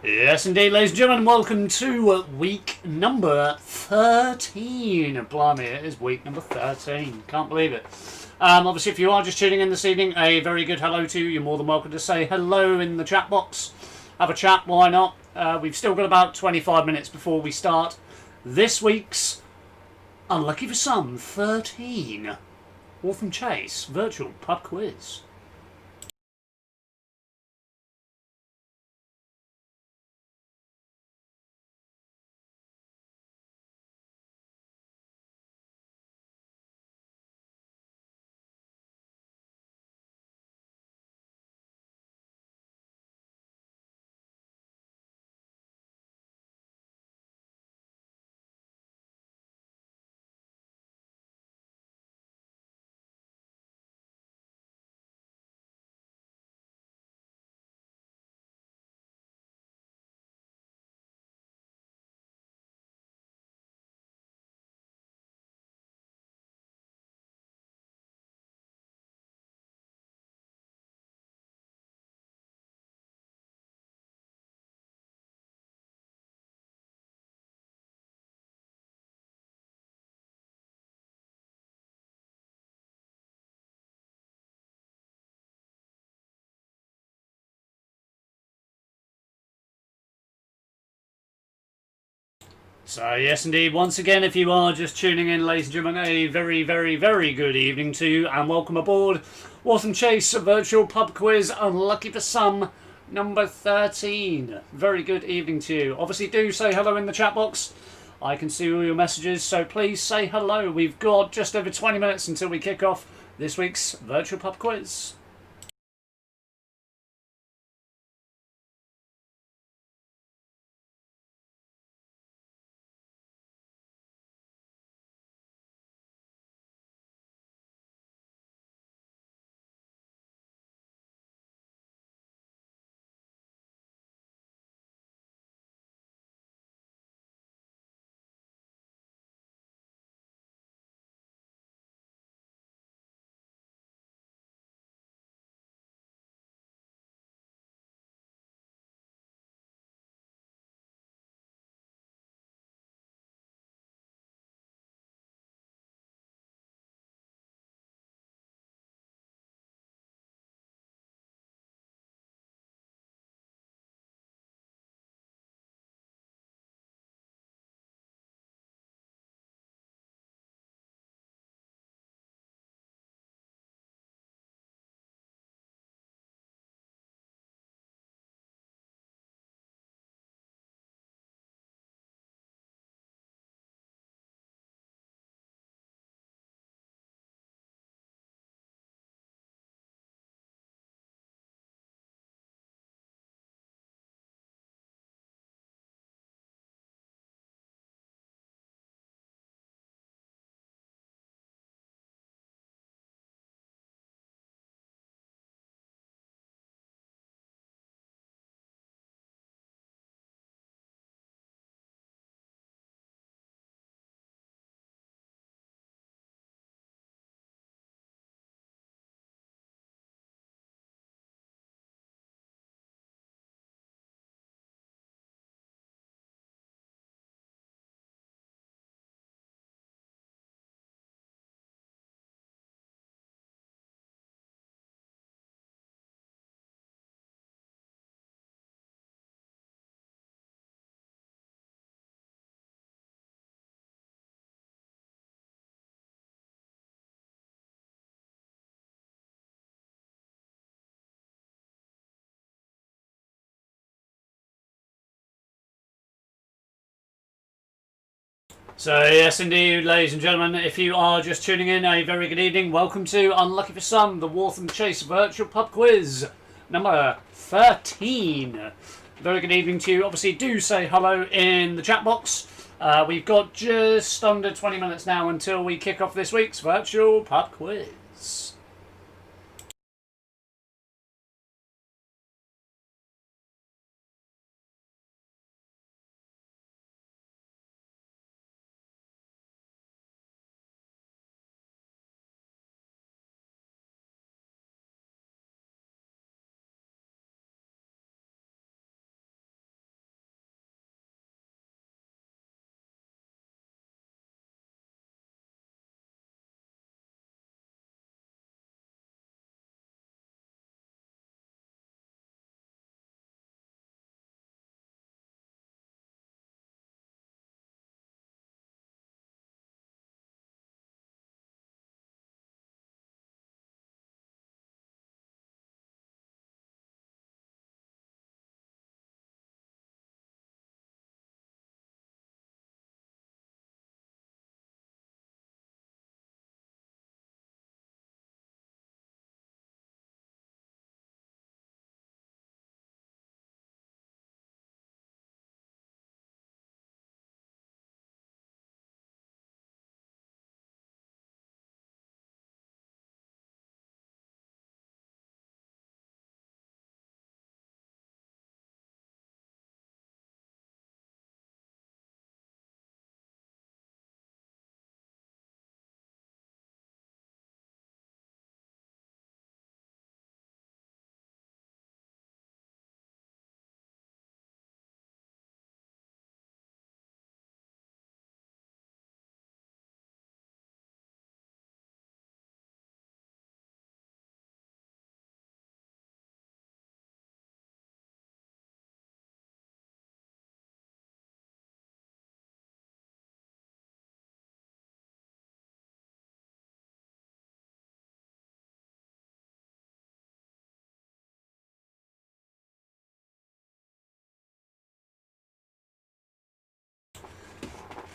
Yes, indeed, ladies and gentlemen, welcome to week number 13. Blimey, it is week number 13. Can't believe it. Obviously, if you are just tuning in this evening, a very good hello to you. You're more than welcome to say hello in the chat box. Have a chat, why not? We've still got about 25 minutes before we start this week's, unlucky for some, 13 Waltham Chase virtual pub quiz. So, yes, indeed, once again, if you are just tuning in, ladies and gentlemen, a very, very, very good evening to you, and welcome aboard Waltham Chase Virtual Pub Quiz, unlucky for some, number 13. Very good evening to you. Obviously, do say hello in the chat box. I can see all your messages, so please say hello. We've got just over 20 minutes until we kick off this week's Virtual Pub Quiz. So, yes, indeed, ladies and gentlemen, if you are just tuning in, a very good evening. Welcome to, unlucky for some, the Waltham Chase Virtual Pub Quiz, number 13. Very good evening to you. Obviously, do say hello in the chat box. We've got just under 20 minutes now until we kick off this week's Virtual Pub Quiz.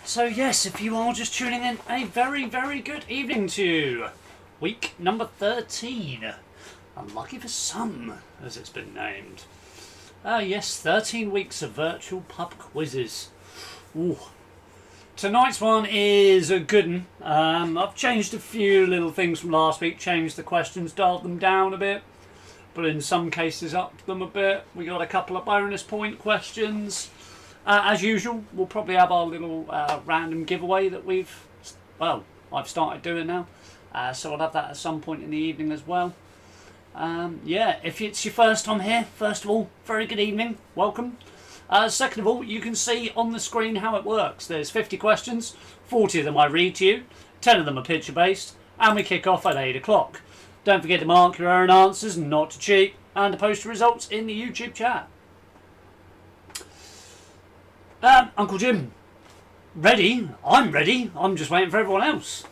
So yes, if you are just tuning in, a very, very good evening to you. Week number 13. Unlucky for some, as it's been named. Yes, 13 weeks of virtual pub quizzes. Ooh. Tonight's one is a good one. I've changed a few little things from last week, changed the questions, dialed them down a bit, but in some cases upped them a bit. We got a couple of bonus point questions. As usual, we'll probably have our little random giveaway that I've started doing now. So I'll have that at some point in the evening as well. Yeah, if it's your first time here, first of all, very good evening, welcome. Second of all, you can see on the screen how it works. There's 50 questions, 40 of them I read to you, 10 of them are picture based, and we kick off at 8 o'clock. Don't forget to mark your own answers, not to cheat, and to post your results in the YouTube chat. Uncle Jim, ready? I'm ready. I'm just waiting for everyone else.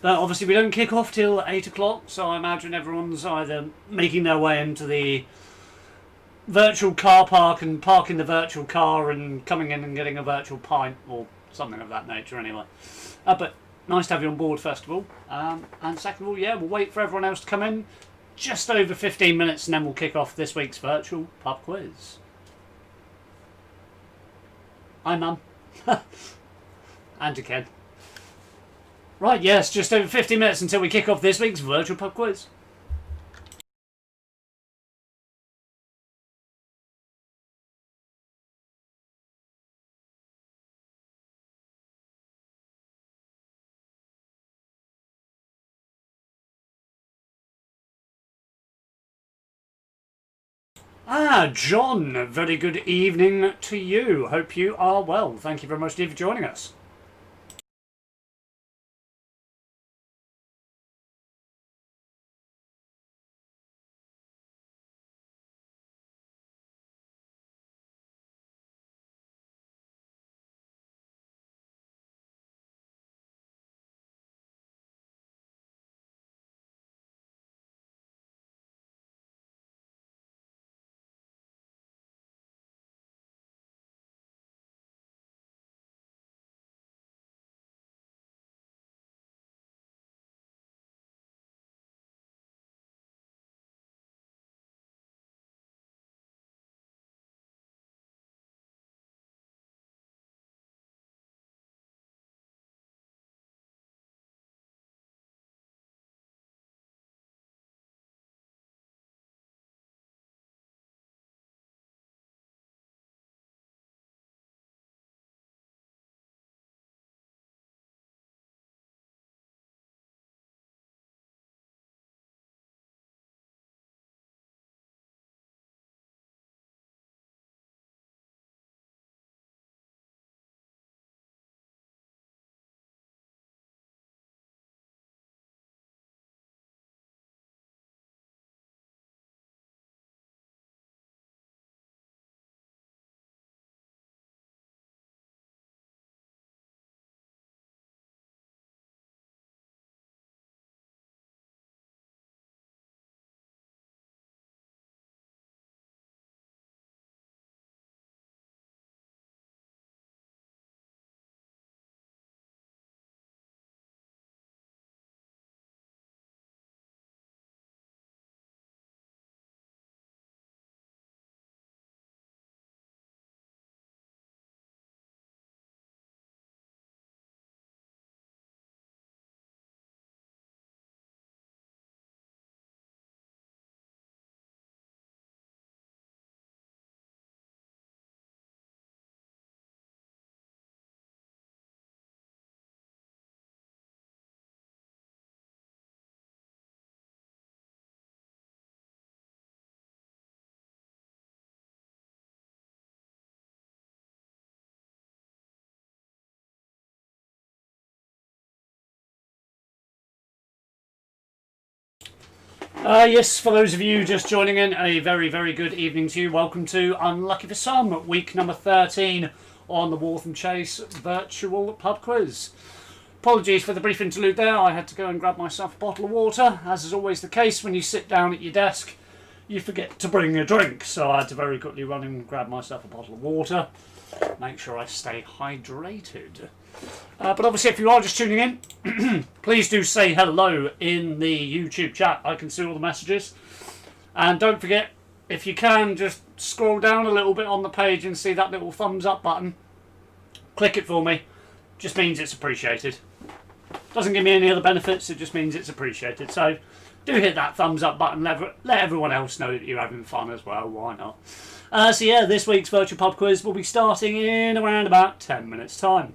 Obviously, we don't kick off till 8 o'clock, so I imagine everyone's either making their way into the virtual car park and parking the virtual car and coming in and getting a virtual pint or something of that nature anyway. But nice to have you on board, first of all. And second of all, yeah, we'll wait for everyone else to come in. Just over 15 minutes and then we'll kick off this week's virtual pub quiz. Hi, Mum. And to Ken. Right, yes, just over 50 minutes until we kick off this week's virtual pub quiz. John, very good evening to you. Hope you are well. Thank you very much indeed for joining us. Yes, for those of you just joining in, a very, very good evening to you. Welcome to Unlucky for Some, week number 13 on the Waltham Chase virtual pub quiz. Apologies for the brief interlude there. I had to go and grab myself a bottle of water, as is always the case when you sit down at your desk. you forget to bring a drink. So I had to very quickly run and grab myself a bottle of water. Make sure I stay hydrated. But obviously, if you are just tuning in, please do say hello in the YouTube chat. I can see all the messages. And don't forget, if you can, just scroll down a little bit on the page and see that little thumbs up button. Click it for me. Just means it's appreciated. Doesn't give me any other benefits, it just means it's appreciated. So do hit that thumbs up button, let everyone else know that you're having fun as well, why not? So yeah, this week's virtual pub quiz will be starting in around about 10 minutes time.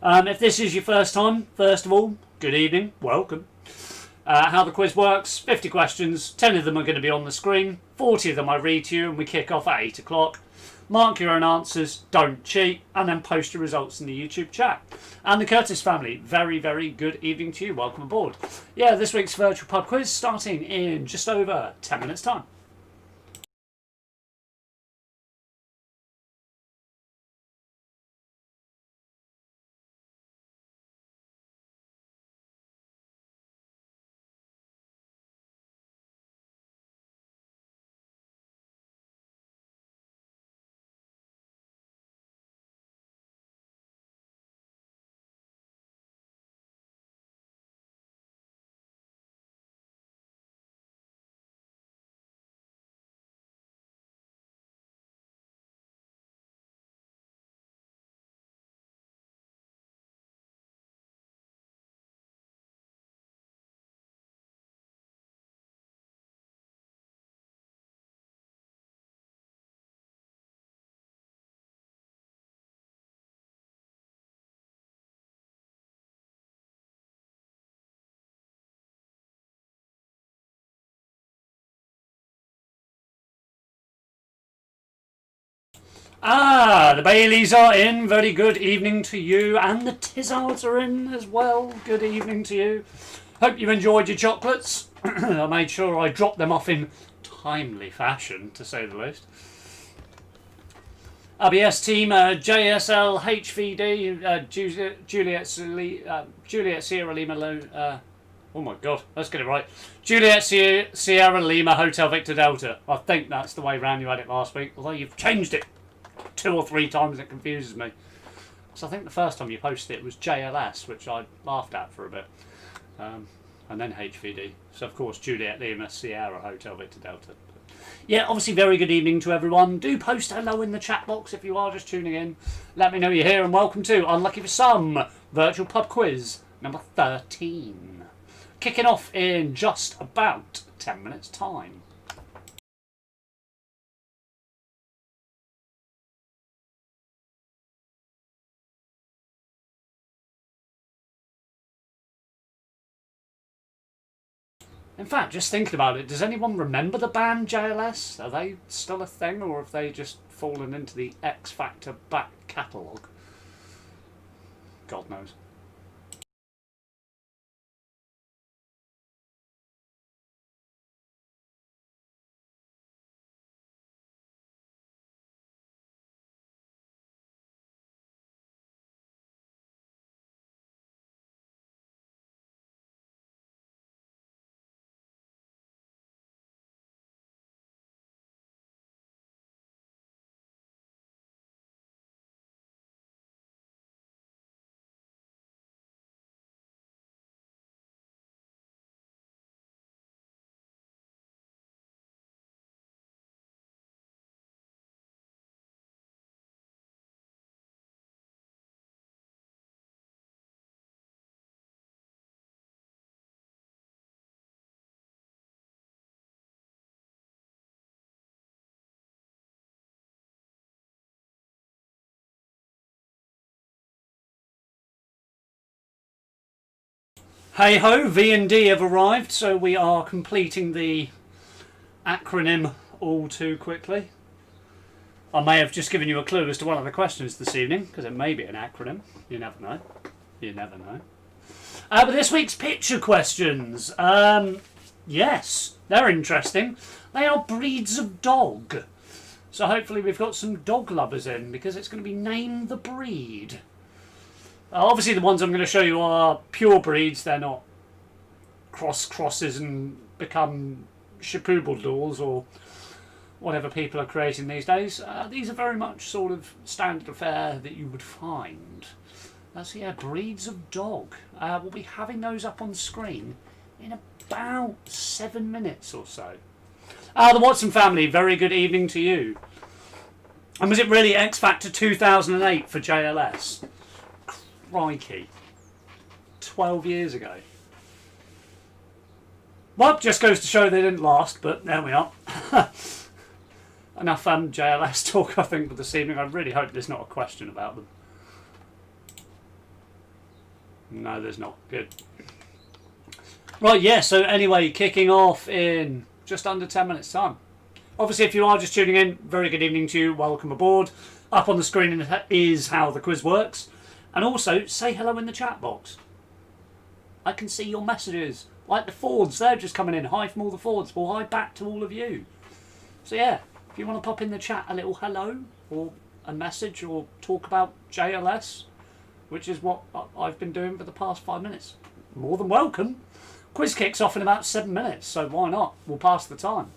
If this is your first time, first of all, good evening, welcome. How the quiz works, 50 questions, 10 of them are going to be on the screen, 40 of them I read to you and we kick off at 8 o'clock. Mark your own answers, don't cheat, and then post your results in the YouTube chat. And the Curtis family, very, very good evening to you. Welcome aboard. Yeah, this week's virtual pub quiz starting in just over 10 minutes time. The Baileys are in. Very good evening to you. And the Tizzards are in as well. Good evening to you. Hope you enjoyed your chocolates. I made sure I dropped them off in timely fashion, to say the least. RBS team, JSL, HVD, Juliet Sierra Lima, oh my god, let's get it right. Juliet Sierra Lima Hotel Victor Delta. I think that's the way round you had it last week, although you've changed it 2 or 3 times, it confuses me. So I think the first time you posted it was JLS, which I laughed at for a bit. And then HVD. So of course Juliet Lima Sierra Hotel Victor Delta. Yeah, obviously very good evening to everyone. Do post hello in the chat box if you are just tuning in. Let me know you're here and welcome to, unlucky for some, virtual pub quiz number 13. Kicking off in just about 10 minutes time. In fact, just thinking about it, does anyone remember the band JLS? Are they still a thing, or have they just fallen into the X Factor back catalogue? God knows. Hey ho, V&D have arrived, so we are completing the acronym all too quickly. I may have just given you a clue as to one of the questions this evening, because it may be an acronym. You never know. You never know. But this week's picture questions. Yes, they're interesting. They are breeds of dog. So hopefully we've got some dog lovers in, because it's going to be name the breed. Obviously the ones I'm going to show you are pure breeds. They're not crosses and become WCPUBQUIZ or whatever people are creating these days, these are very much sort of standard fare that you would find. So yeah, breeds of dog. We'll be having those up on the screen in about 7 minutes or so. The Watson family, very good evening to you. And was it really X Factor 2008 for JLS? Crikey. 12 years ago. Well, just goes to show they didn't last, but there we are. Enough JLS talk, I think, for this evening. I really hope there's not a question about them. No, there's not. Good. Right, yeah, so anyway, kicking off in just under 10 minutes' time. Obviously, if you are just tuning in, very good evening to you. Welcome aboard. Up on the screen is how the quiz works. And also, say hello in the chat box. I can see your messages. Like the Fords, they're just coming in. Hi from all the Fords. Well, hi back to all of you. So yeah, if you want to pop in the chat a little hello, or a message, or talk about JLS, which is what I've been doing for the past 5 minutes, more than welcome. Quiz kicks off in about 7 minutes, so why not? We'll pass the time.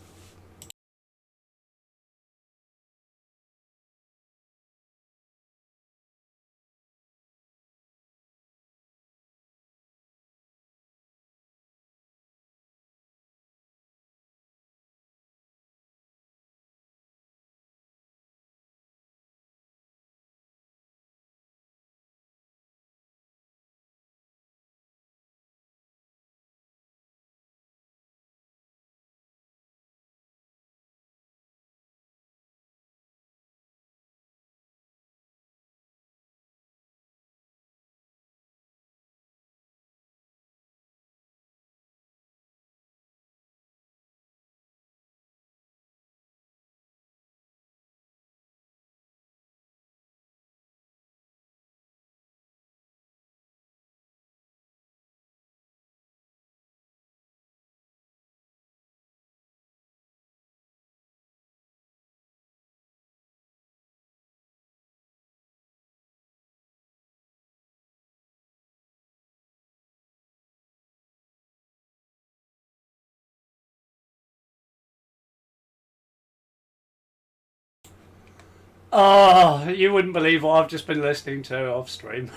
Oh, you wouldn't believe what I've just been listening to off stream.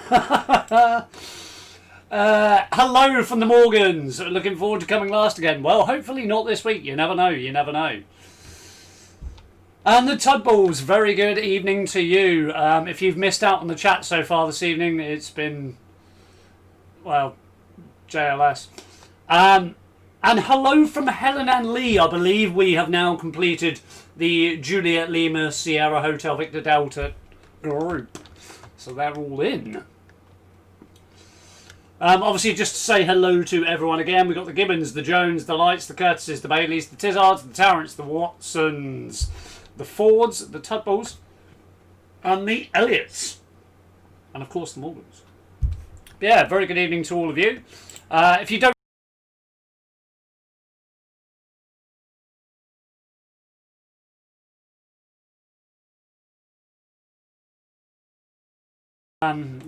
Hello from the Morgans. Looking forward to coming last again. Well, hopefully not this week. You never know. You never know. And the Tudballs, very good evening to you. If you've missed out on the chat so far this evening, it's been, well, JLS. And hello from Helen and Lee. I believe we have now completed the Juliet Lima Sierra Hotel Victor Delta group. So they're all in. Obviously, just to say hello to everyone again, we've got the Gibbons, the Jones, the Lights, the Curtises, the Baileys, the Tizzards, the Tarrants, the Watsons, the Fords, the Tudballs, and the Elliots. And of course, the Morgans. But yeah, very good evening to all of you. If you don't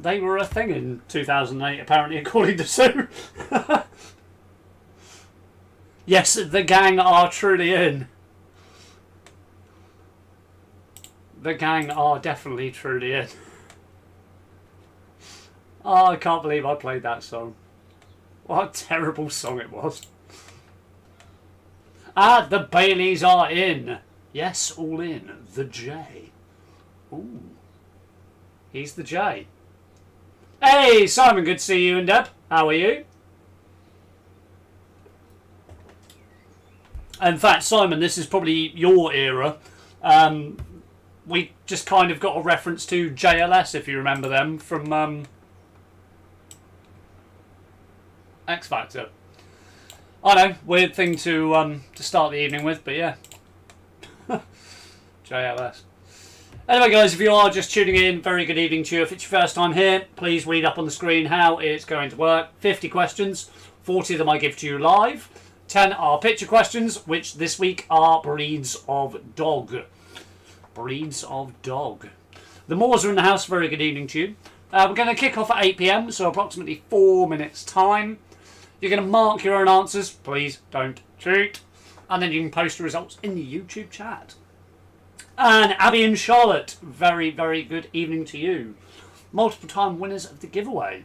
they were a thing in 2008, apparently, according to Sue. Yes, the gang are truly in. The gang are definitely truly in. Oh, I can't believe I played that song. What a terrible song it was. The Baileys are in. Yes, all in. The J. Ooh. He's the J. Hey, Simon, good to see you and Deb. How are you? In fact, Simon, this is probably your era. We just kind of got a reference to JLS, if you remember them, from X Factor. I know, weird thing to start the evening with, but yeah. JLS. Anyway, guys, if you are just tuning in, very good evening to you. If it's your first time here, please read up on the screen how it's going to work. 50 questions, 40 of them I give to you live. 10 are picture questions, which this week are breeds of dog. Breeds of dog. The Moors are in the house, very good evening to you. We're going to kick off at 8 PM, so approximately 4 minutes' time. You're going to mark your own answers. Please don't cheat. And then you can post the results in the YouTube chat. And Abby and Charlotte, very, very good evening to you. Multiple time winners of the giveaway.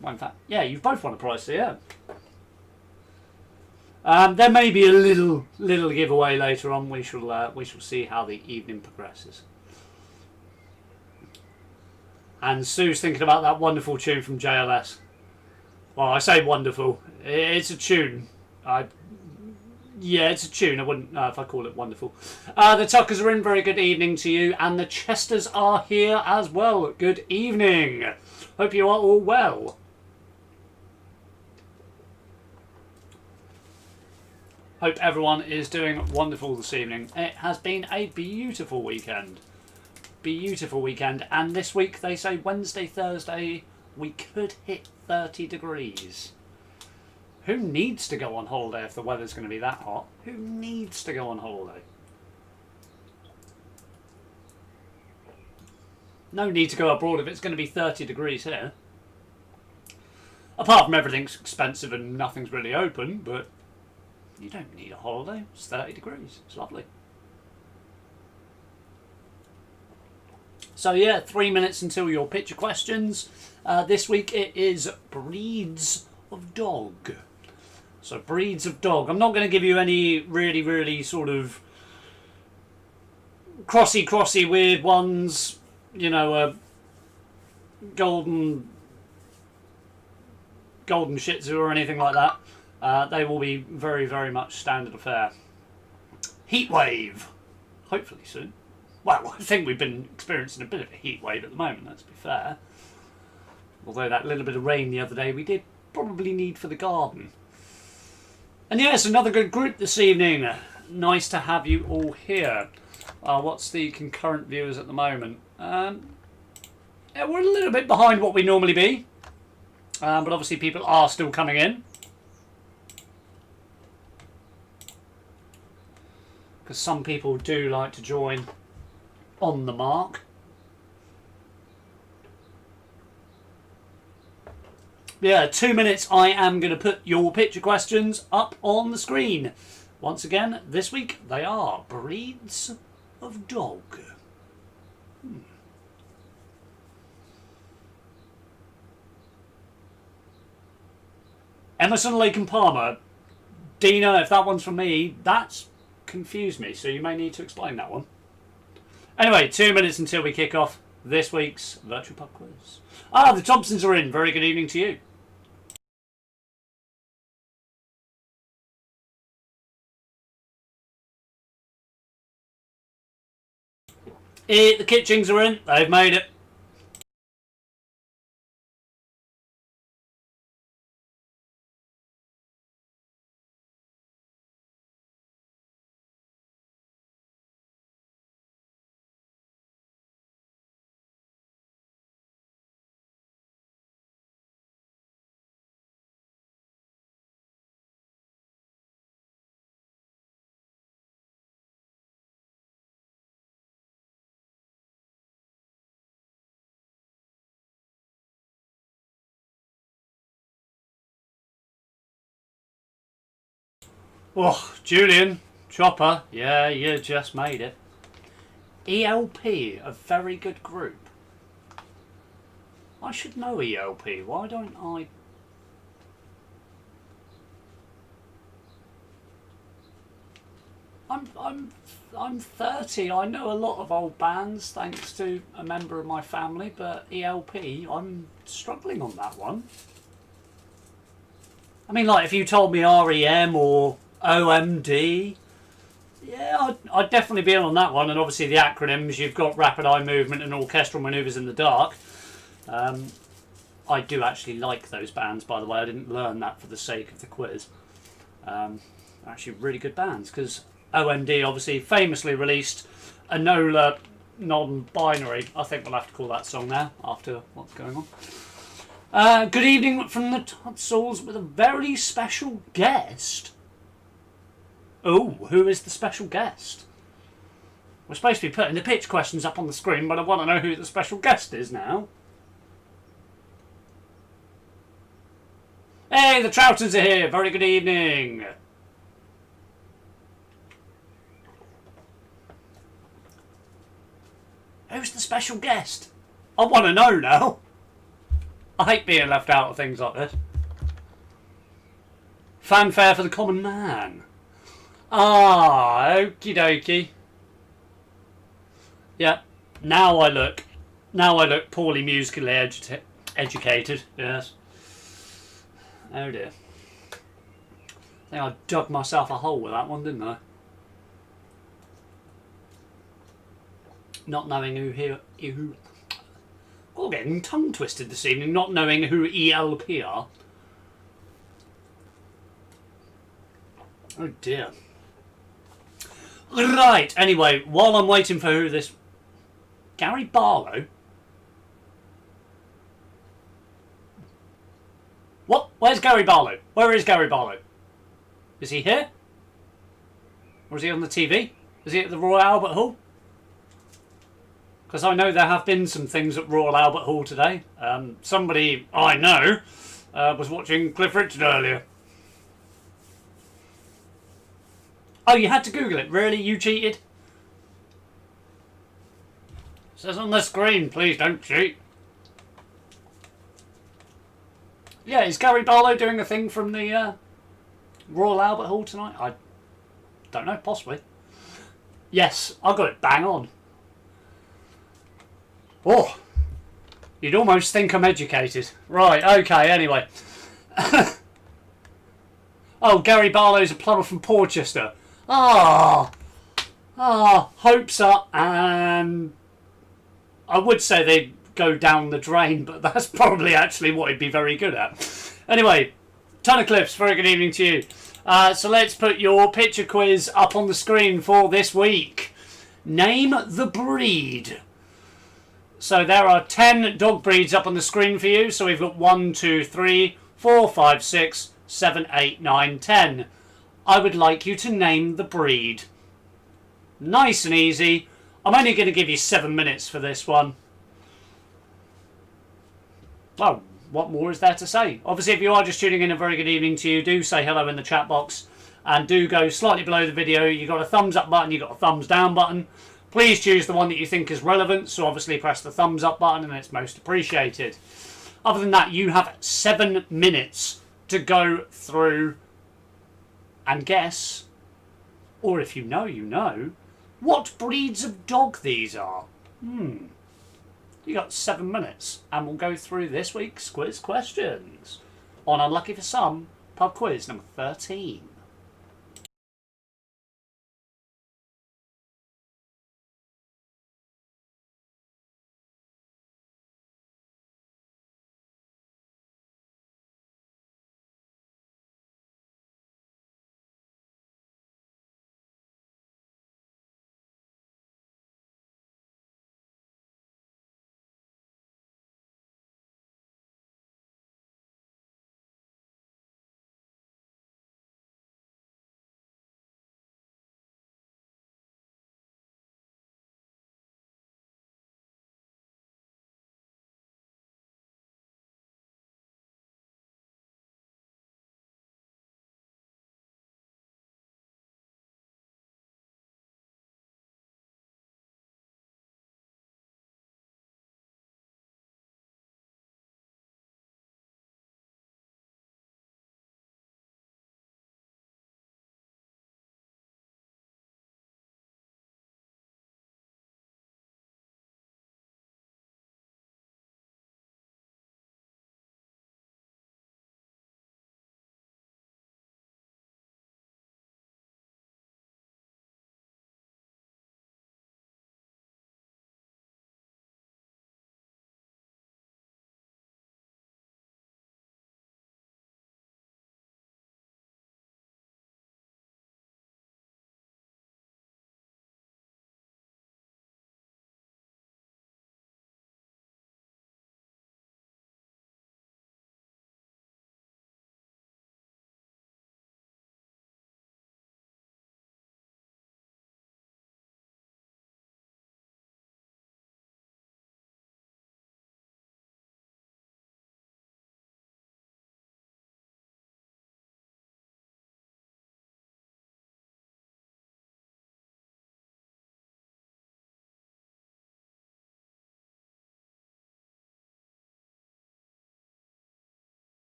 Well, in fact, yeah, you've both won a prize here. There may be a little giveaway later on. We shall see how the evening progresses. And Sue's thinking about that wonderful tune from JLS. Well, I say wonderful. It's a tune. Yeah, it's a tune. I wouldn't know if I call it wonderful. The Tuckers are in. Very good evening to you. And the Chesters are here as well. Good evening. Hope you are all well. Hope everyone is doing wonderful this evening. It has been a beautiful weekend. Beautiful weekend. And this week, they say Wednesday, Thursday, we could hit 30 degrees. Who needs to go on holiday if the weather's going to be that hot? Who needs to go on holiday? No need to go abroad if it's going to be 30 degrees here. Apart from everything's expensive and nothing's really open, but you don't need a holiday. It's 30 degrees. It's lovely. So yeah, 3 minutes until your picture questions. This week it is breeds of dog. So breeds of dog. I'm not going to give you any really sort of crossy weird ones. You know, golden Shih Tzu or anything like that. They will be very much standard affair. Heat wave. Hopefully soon. Well, I think we've been experiencing a bit of a heat wave at the moment, let's be fair. Although that little bit of rain the other day we did probably need for the garden. And yes, another good group this evening. Nice to have you all here. What's the concurrent viewers at the moment? Yeah, we're a little bit behind what we normally be. But obviously people are still coming in. Because some people do like to join on the mark. Yeah, 2 minutes. I am going to put your picture questions up on the screen. Once again, this week they are breeds of dog. Emerson, Lake and Palmer. Dina, if that one's for me, that's confused me, so you may need to explain that one. Anyway, 2 minutes until we kick off this week's Virtual Pub Quiz. The Thompsons are in. Very good evening to you. The Kitchings are in. They've made it. Oh, Julian, Chopper, yeah, you just made it. ELP, a very good group. I should know ELP. Why don't I? I'm 30. I know a lot of old bands thanks to a member of my family, but ELP, I'm struggling on that one. I mean, like if you told me REM or OMD, yeah, I'd definitely be in on that one. And obviously the acronyms, you've got rapid eye movement and orchestral manoeuvres in the dark. I do actually like those bands, by the way. I didn't learn that for the sake of the quiz. Actually really good bands, because OMD obviously famously released a NOLA non-binary. I think we'll have to call that song now after what's going on. Good evening from the Tutsels with a very special guest. Oh, who is the special guest? We're supposed to be putting the pitch questions up on the screen, but I want to know who the special guest is now. Hey, the Troutons are here. Very good evening. Who's the special guest? I want to know now. I hate being left out of things like this. Fanfare for the common man. Ah, okie dokie. Yeah, now I look poorly musically educated. Yes. Oh dear. I think I dug myself a hole with that one, didn't I? Not knowing who oh, getting tongue twisted this evening. Not knowing who ELP are. Oh dear. Right. Anyway, while I'm waiting for who this Gary Barlow. What? Where's Gary Barlow? Where is Gary Barlow? Is he here? Or is he on the TV? Is he at the Royal Albert Hall? Because I know there have been some things at Royal Albert Hall today. Somebody I know was watching Cliff Richard earlier. Oh, you had to Google it. Really? You cheated? It says on the screen, please don't cheat. Yeah, is Gary Barlow doing a thing from the Royal Albert Hall tonight? I don't know, possibly. Yes, I got it bang on. Oh, you'd almost think I'm educated. Right, okay, anyway. Oh, Gary Barlow's a plumber from Portchester. Hopes up, and I would say they'd go down the drain, but that's probably actually what he'd be very good at. Anyway, ton of clips. Very good evening to you. So let's put your picture quiz up on the screen for this week. Name the breed. So there are 10 dog breeds up on the screen for you. So we've got 1, 2, 3, 4, 5, 6, 7, 8, 9, 10. I would like you to name the breed. Nice and easy. I'm only going to give you 7 minutes for this one. Well, what more is there to say? Obviously, if you are just tuning in, a very good evening to you. Do say hello in the chat box. And do go slightly below the video. You've got a thumbs up button. You've got a thumbs down button. Please choose the one that you think is relevant. So obviously press the thumbs up button and it's most appreciated. Other than that, you have 7 minutes to go through and guess, or if you know, you know, what breeds of dog these are. You got 7 minutes, and we'll go through this week's quiz questions on Unlucky for Some, pub quiz number 13.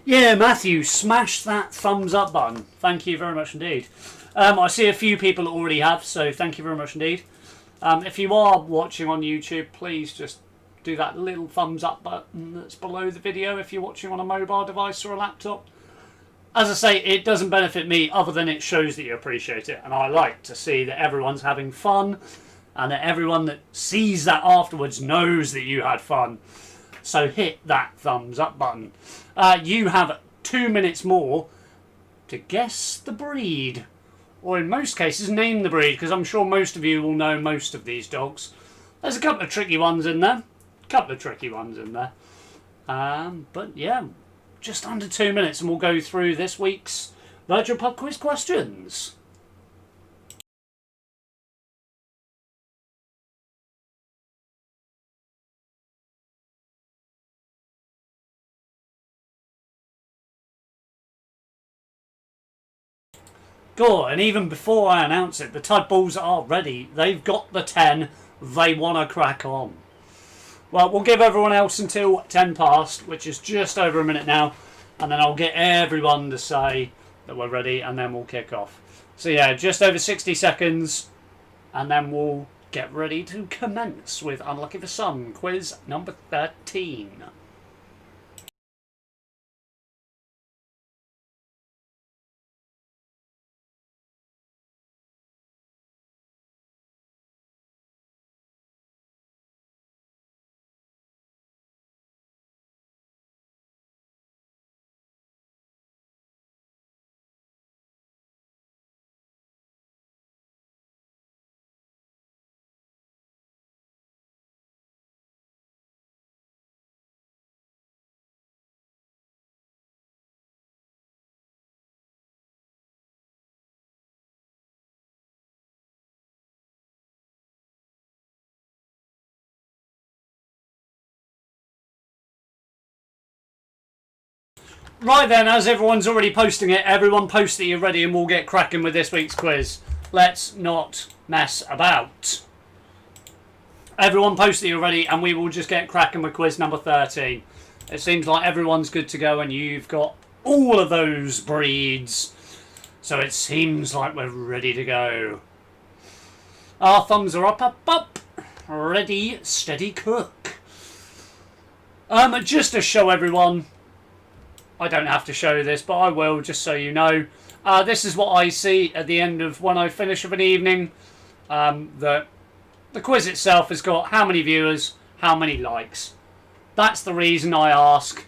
Yeah, Matthew, smash that thumbs up button. Thank you very much indeed. I see a few people already have, so thank you very much indeed. If you are watching on YouTube, please just do that little thumbs up button that's below the video if you're watching on a mobile device or a laptop. As I say, it doesn't benefit me other than it shows that you appreciate it. And I like to see that everyone's having fun and that everyone that sees that afterwards knows that you had fun. So hit that thumbs up button. You have 2 minutes more to guess the breed. Or in most cases, name the breed, because I'm sure most of you will know most of these dogs. There's a couple of tricky ones in there. But yeah, just under 2 minutes and we'll go through this week's Virtual Pub Quiz questions. Cool, and even before I announce it, the Tud Balls are ready. They've got the 10. They want to crack on. Well, we'll give everyone else until 10 past, which is just over a minute now. And then I'll get everyone to say that we're ready, and then we'll kick off. So yeah, just over 60 seconds, and then we'll get ready to commence with Unlucky for Some, quiz number 13. Right then, as everyone's already posting it, everyone post that you're ready and we'll get cracking with this week's quiz. Let's not mess about. Everyone post that you're ready and we will just get cracking with quiz number 13. It seems like everyone's good to go and you've got all of those breeds. So it seems like we're ready to go. Our thumbs are up. Ready, steady, cook. Just to show everyone, I don't have to show this, but I will, just so you know. This is what I see at the end of when I finish of an evening. The quiz itself has got how many viewers, how many likes. That's the reason I ask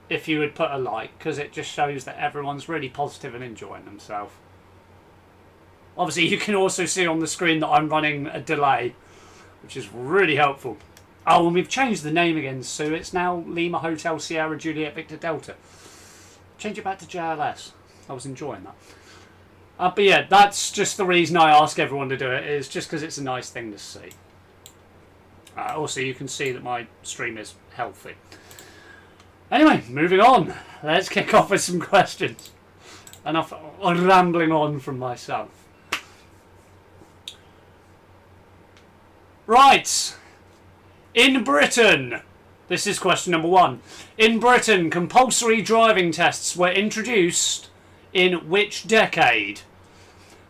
if you would put a like, because it just shows that everyone's really positive and enjoying themselves. Obviously, you can also see on the screen that I'm running a delay, which is really helpful. Oh, and we've changed the name again, so it's now Lima Hotel Sierra Juliet Victor Delta. Change it back to JLS. I was enjoying that. But yeah, that's just the reason I ask everyone to do it, is just because it's a nice thing to see. Also, you can see that my stream is healthy. Anyway, moving on. Let's kick off with some questions. Enough rambling on from myself. Right. In Britain, this is question number 1. In Britain, compulsory driving tests were introduced in which decade?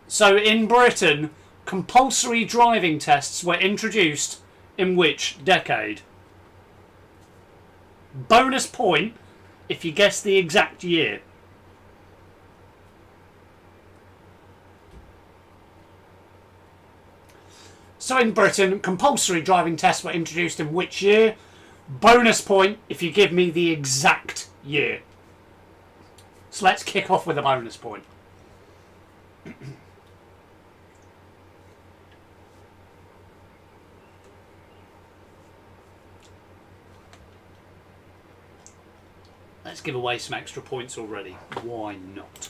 So in Britain, compulsory driving tests were introduced in which decade? Bonus point if you guess the exact year. So in Britain, compulsory driving tests were introduced in which year? Bonus point if you give me the exact year. So let's kick off with a bonus point. Let's give away some extra points already. Why not?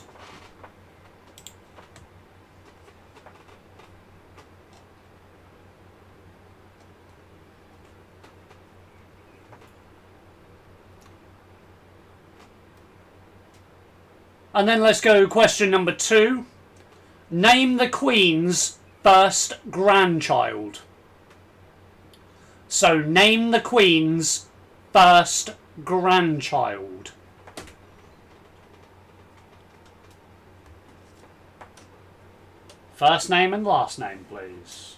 And then let's go question number 2. Name the Queen's first grandchild. So name the Queen's first grandchild. First name and last name, please.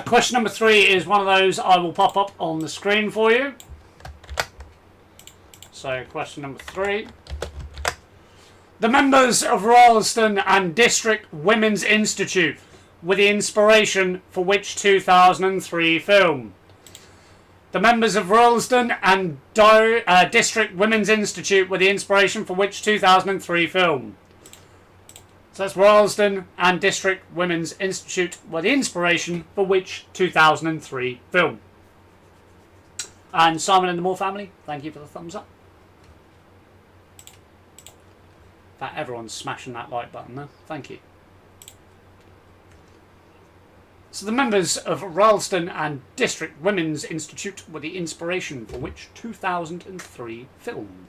Question number 3 is one of those I will pop up on the screen for you. So, question number 3. The members of Royalston and District Women's Institute were the inspiration for which 2003 film? The members of Royalston and District Women's Institute were the inspiration for which 2003 film? So that's Royalston and District Women's Institute were the inspiration for which 2003 film? And Simon and the Moore family, thank you for the thumbs up. In fact, everyone's smashing that like button there. Thank you. So the members of Royalston and District Women's Institute were the inspiration for which 2003 film?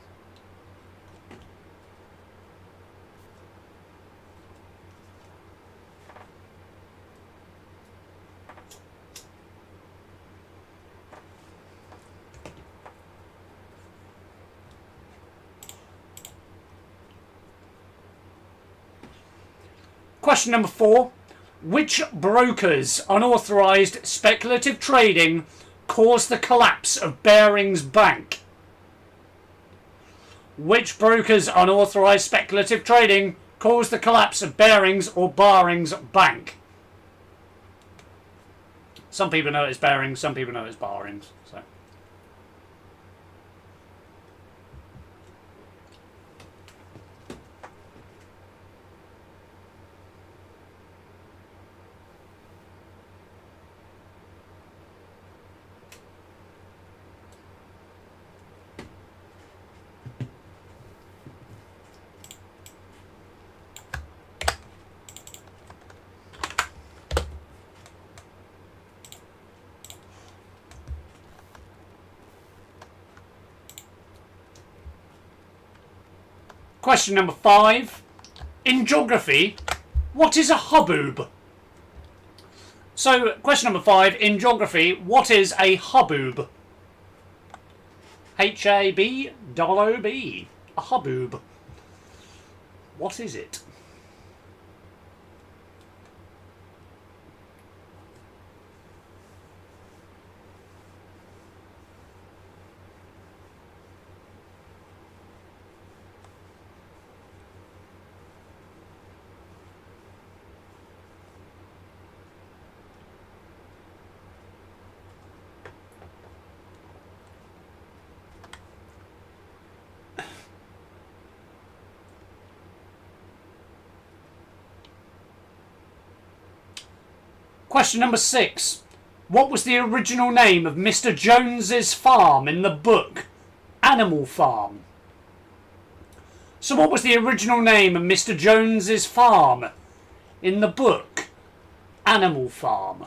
Question number 4. Which broker's unauthorised speculative trading caused the collapse of Barings Bank? Which broker's unauthorised speculative trading caused the collapse of Barings or Barings Bank? Some people know it's Barings, some people know it's Barings. So. Question number 5. In geography, what is a hubbub? So, question number 5. In geography, what is a hubbub? H-A-B-O-O-B. A hubbub. What is it? Question number 6. What was the original name of Mr. Jones's farm in the book Animal Farm? So what was the original name of Mr. Jones's farm in the book Animal Farm?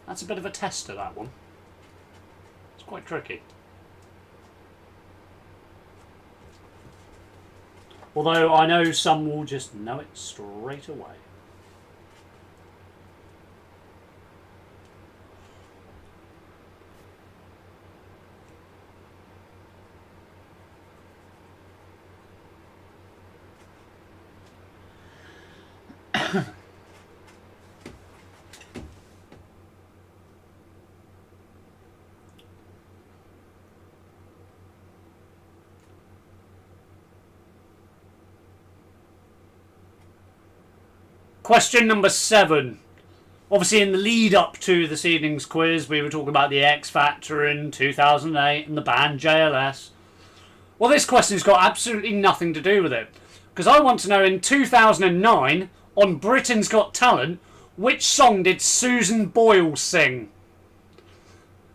That's a bit of a tester, that one. It's quite tricky. Although I know some will just know it straight away. Question number 7. Obviously, in the lead up to this evening's quiz, we were talking about the X Factor in 2008 and the band JLS. Well, this question's got absolutely nothing to do with it. Because I want to know, in 2009, on Britain's Got Talent, Which song did Susan Boyle sing?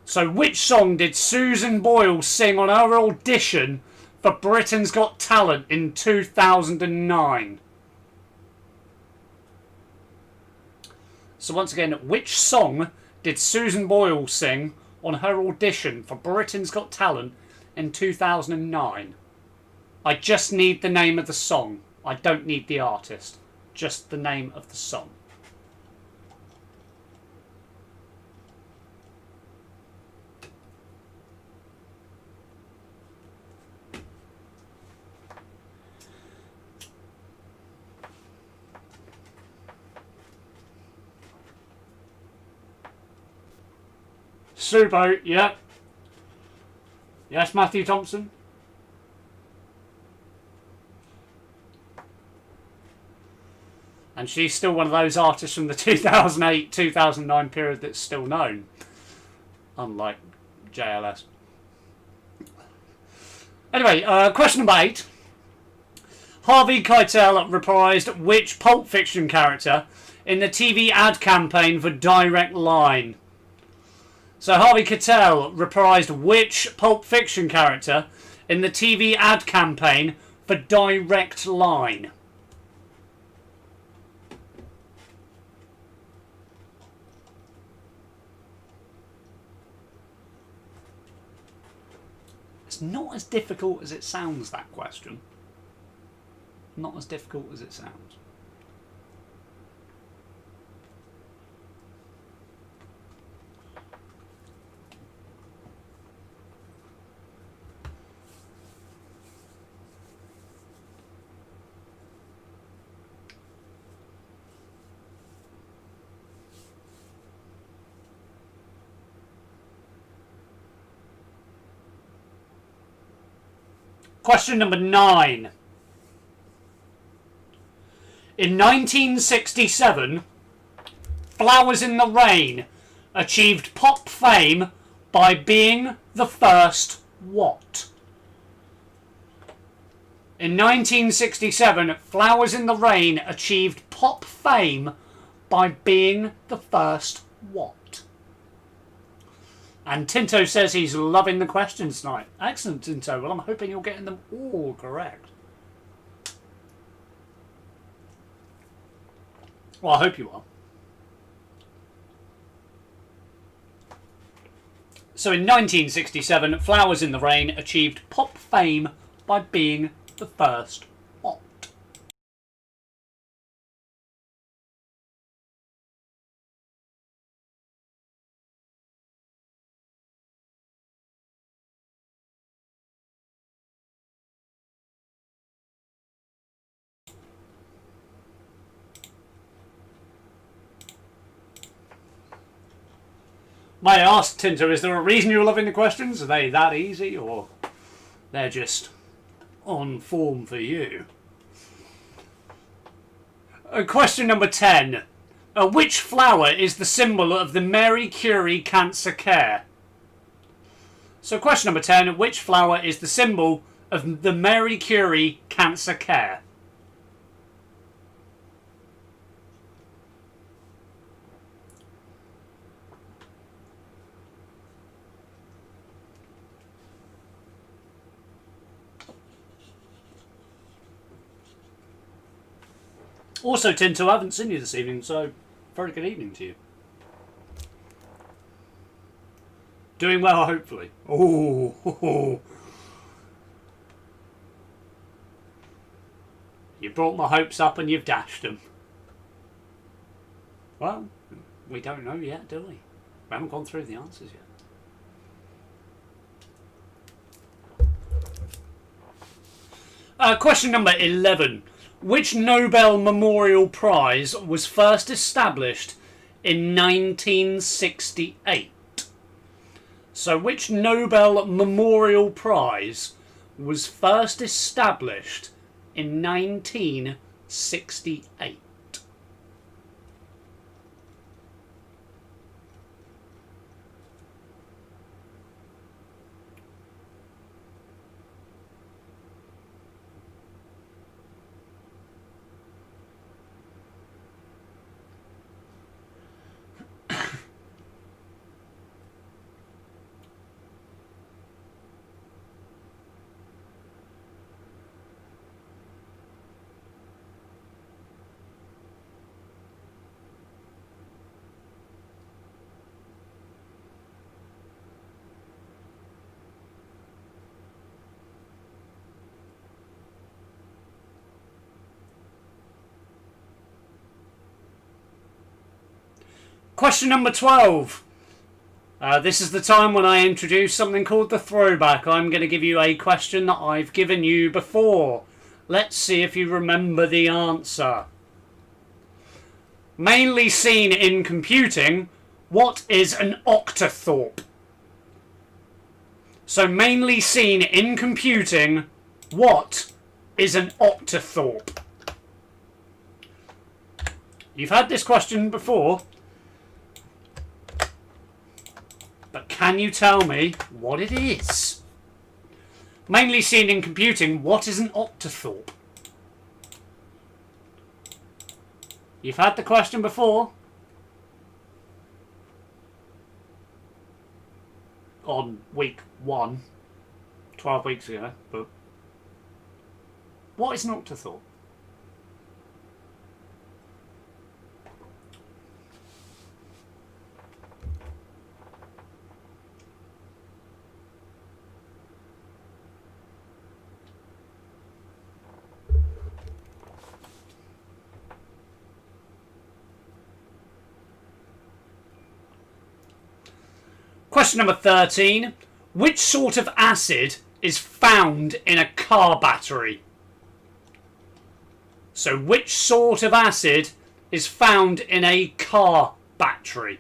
So which song did Susan Boyle sing on her audition for Britain's Got Talent in 2009? So once again, which song did Susan Boyle sing on her audition for Britain's Got Talent in 2009? I just need the name of the song. I don't need the artist. Just the name of the song. Subo, yeah. Yes, Matthew Thompson. And she's still one of those artists from the 2008-2009 period that's still known. Unlike JLS. Anyway, question number 8. Harvey Keitel reprised which Pulp Fiction character in the TV ad campaign for Direct Line? So Harvey Keitel reprised which Pulp Fiction character in the TV ad campaign for Direct Line? It's not as difficult as it sounds, that question. Not as difficult as it sounds. Question number 9. In 1967, Flowers in the Rain achieved pop fame by being the first what? In 1967, Flowers in the Rain achieved pop fame by being the first what? And Tinto says he's loving the questions tonight. Excellent, Tinto. Well, I'm hoping you're getting them all correct. Well, I hope you are. So in 1967, Flowers in the Rain achieved pop fame by being the first what? May I ask, Tinto, is there a reason you're loving the questions? Are they that easy, or they're just on form for you? Question number 10. Which flower is the symbol of the Mary Curie Cancer Care? So question number 10. Which flower is the symbol of the Mary Curie Cancer Care? Also, Tinto, I haven't seen you this evening, so very good evening to you. Doing well, hopefully. Oh, you brought my hopes up and you've dashed them. Well, we don't know yet, do we? We haven't gone through the answers yet. Question number 11. Which Nobel Memorial Prize was first established in 1968? So which Nobel Memorial Prize was first established in 1968? Question number 12. This is the time when I introduce something called the throwback. I'm going to give you a question that I've given you before. Let's see if you remember the answer. Mainly seen in computing, what is an octothorpe? So mainly seen in computing, what is an octothorpe? You've had this question before, but can you tell me what it is? Mainly seen in computing, what is an octothorpe? You've had the question before. On week 1, 12 weeks ago, but what is an octothorpe? Question number 13. Which sort of acid is found in a car battery? So which sort of acid is found in a car battery?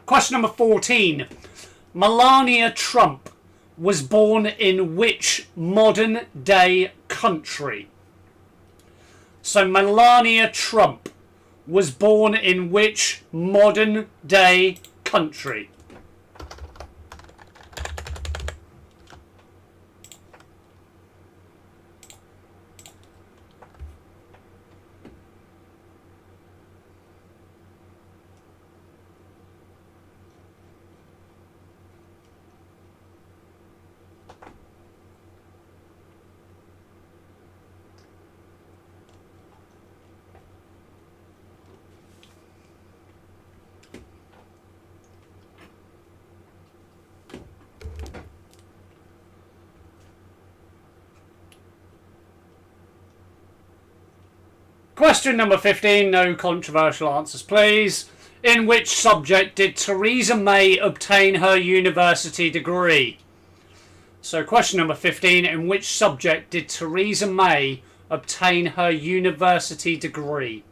Question number 14. Melania Trump was born in which modern day country? So Melania Trump was born in which modern day country? Question number 15, no controversial answers please. In which subject did Theresa May obtain her university degree? So question number 15, in which subject did Theresa May obtain her university degree?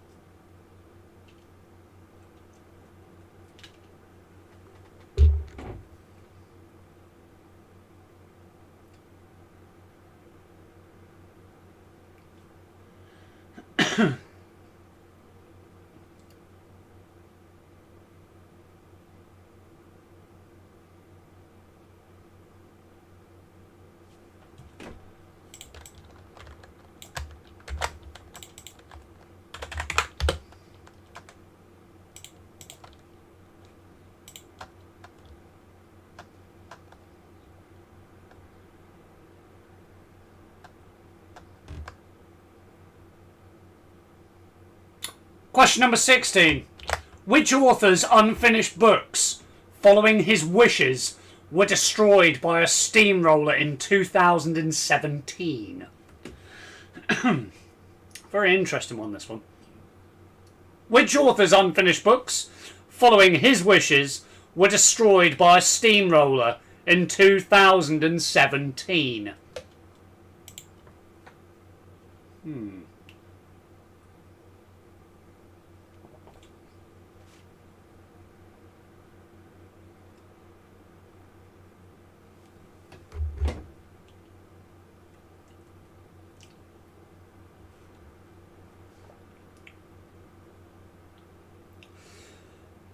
Question number 16. Which author's unfinished books, following his wishes, were destroyed by a steamroller in 2017? Very interesting one, this one. Which author's unfinished books, following his wishes, were destroyed by a steamroller in 2017?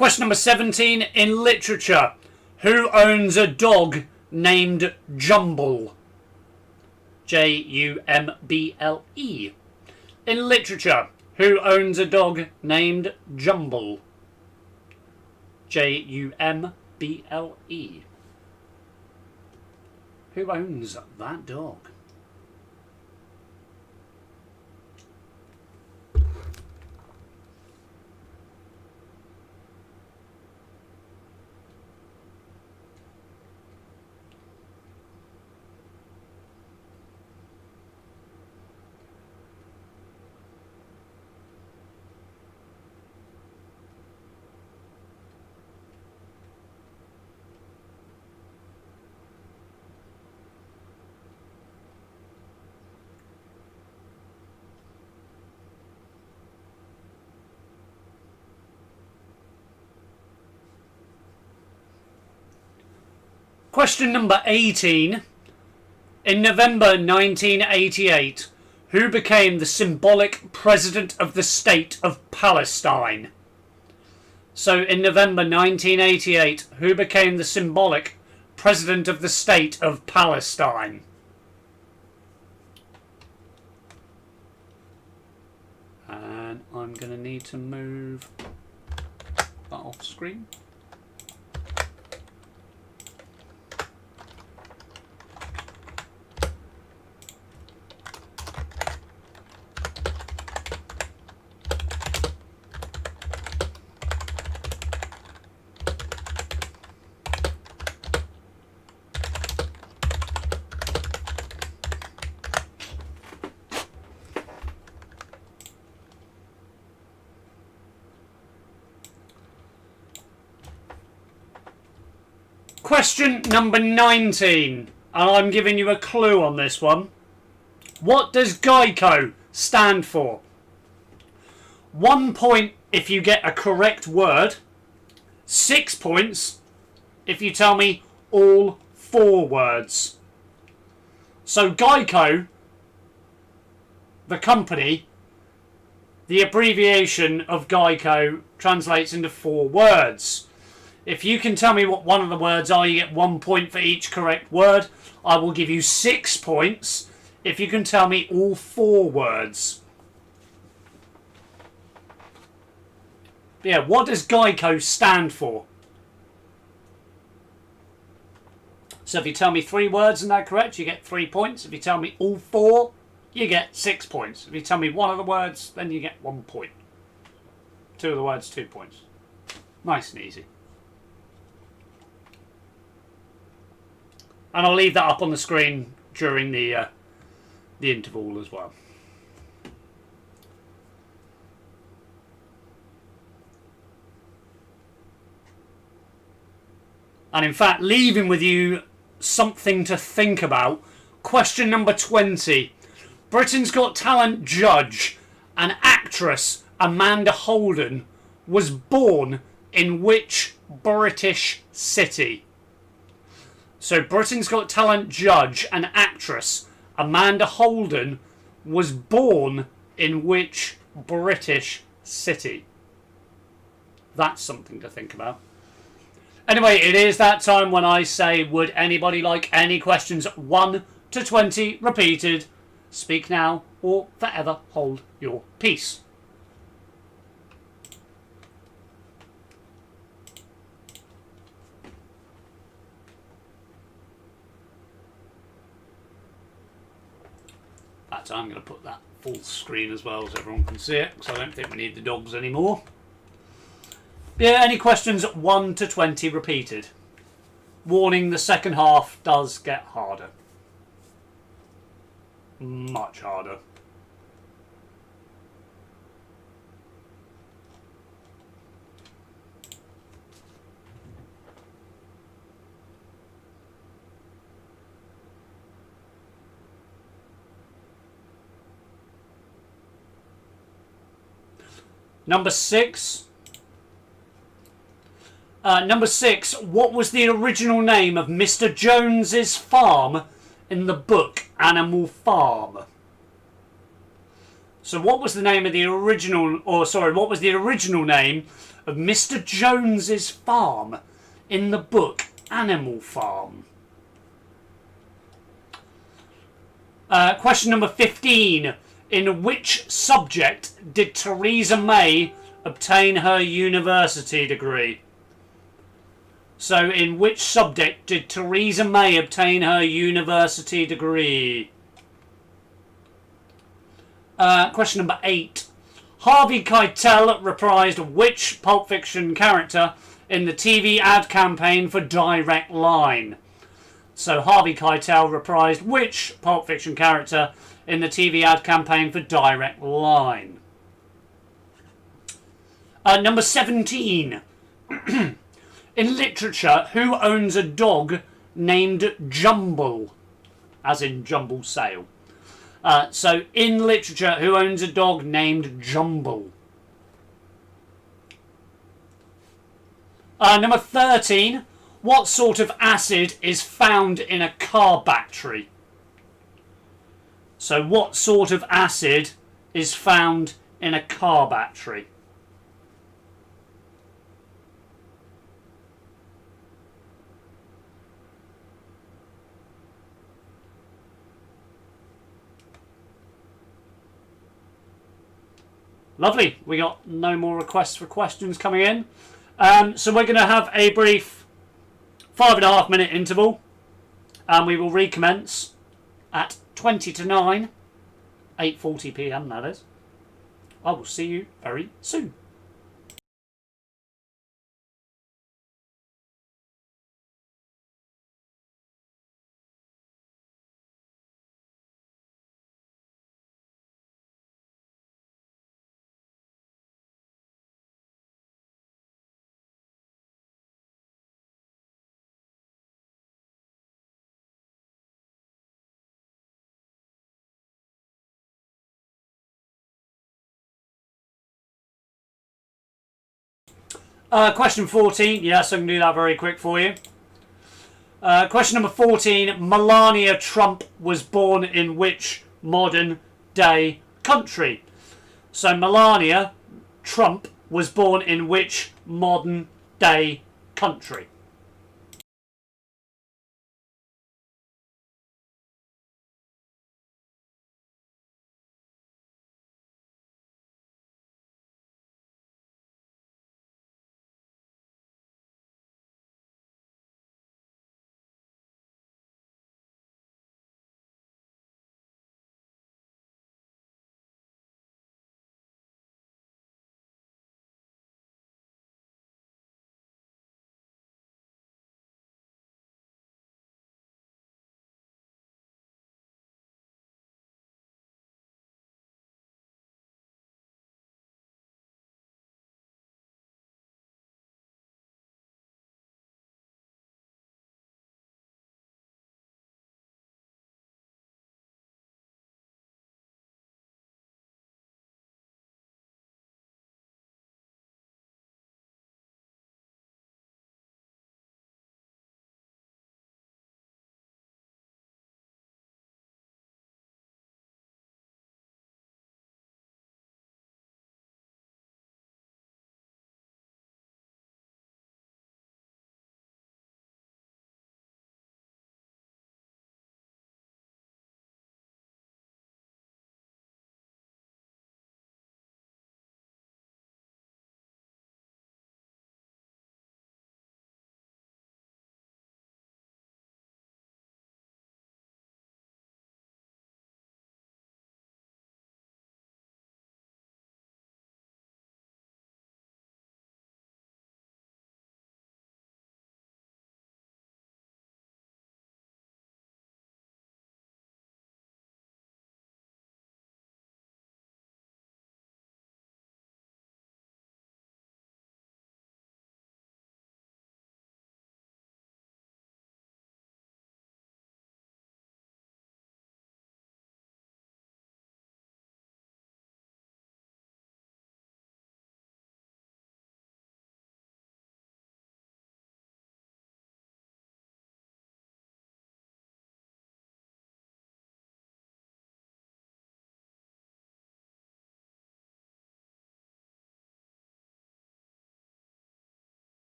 Question number 17. In literature, who owns a dog named Jumble? Jumble. In literature, who owns a dog named Jumble? Jumble. Who owns that dog? Question number 18. In November 1988, who became the symbolic President of the State of Palestine? So, in November 1988, who became the symbolic President of the State of Palestine? And I'm going to need to move that off screen. Question number 19, and I'm giving you a clue on this one. What does GEICO stand for? 1 point if you get a correct word, 6 points if you tell me all 4 words. So GEICO, the company, the abbreviation of GEICO translates into 4 words. If you can tell me what one of the words are, you get 1 point for each correct word. I will give you 6 points if you can tell me all 4 words. But yeah, what does GEICO stand for? So if you tell me 3 words and they're correct, you get 3 points. If you tell me all 4, you get 6 points. If you tell me one of the words, then you get 1 point. 2 of the words, 2 points. Nice and easy. And I'll leave that up on the screen during the interval as well. And in fact, leaving with you something to think about. Question number 20. Britain's Got Talent judge and actress Amanda Holden was born in which British city? So Britain's Got Talent judge and actress Amanda Holden was born in which British city? That's something to think about. Anyway, it is that time when I say, would anybody like any questions 1 to 20 repeated? Speak now or forever hold your peace. I'm going to put that full screen as well so everyone can see it, because I don't think we need the dogs anymore. Yeah, any questions 1 to 20 repeated? Warning, the second half does get harder. Much harder. Number 6. Number 6. What was the original name of Mr. Jones's farm in the book Animal Farm? So what was the name of the original, what was the original name of Mr. Jones's farm in the book Animal Farm? Question number 15. In which subject did Theresa May obtain her university degree? So, in which subject did Theresa May obtain her university degree? Question number 8. Harvey Keitel reprised which Pulp Fiction character in the TV ad campaign for Direct Line? So Harvey Keitel reprised which Pulp Fiction character in the TV ad campaign for Direct Line? Number 17. In literature, who owns a dog named Jumble? As in Jumble Sale. So in literature, who owns a dog named Jumble? Number 13. What sort of acid is found in a car battery? So what sort of acid is found in a car battery? Lovely. We got no more requests for questions coming in. So we're going to have a brief 5.5 minute interval, and we will recommence at 20 to 9, 8:40 p.m. that is. I will see you very soon. Question 14. Yes, I can do that very quick for you. Question number 14. Melania Trump was born in which modern day country? So Melania Trump was born in which modern day country?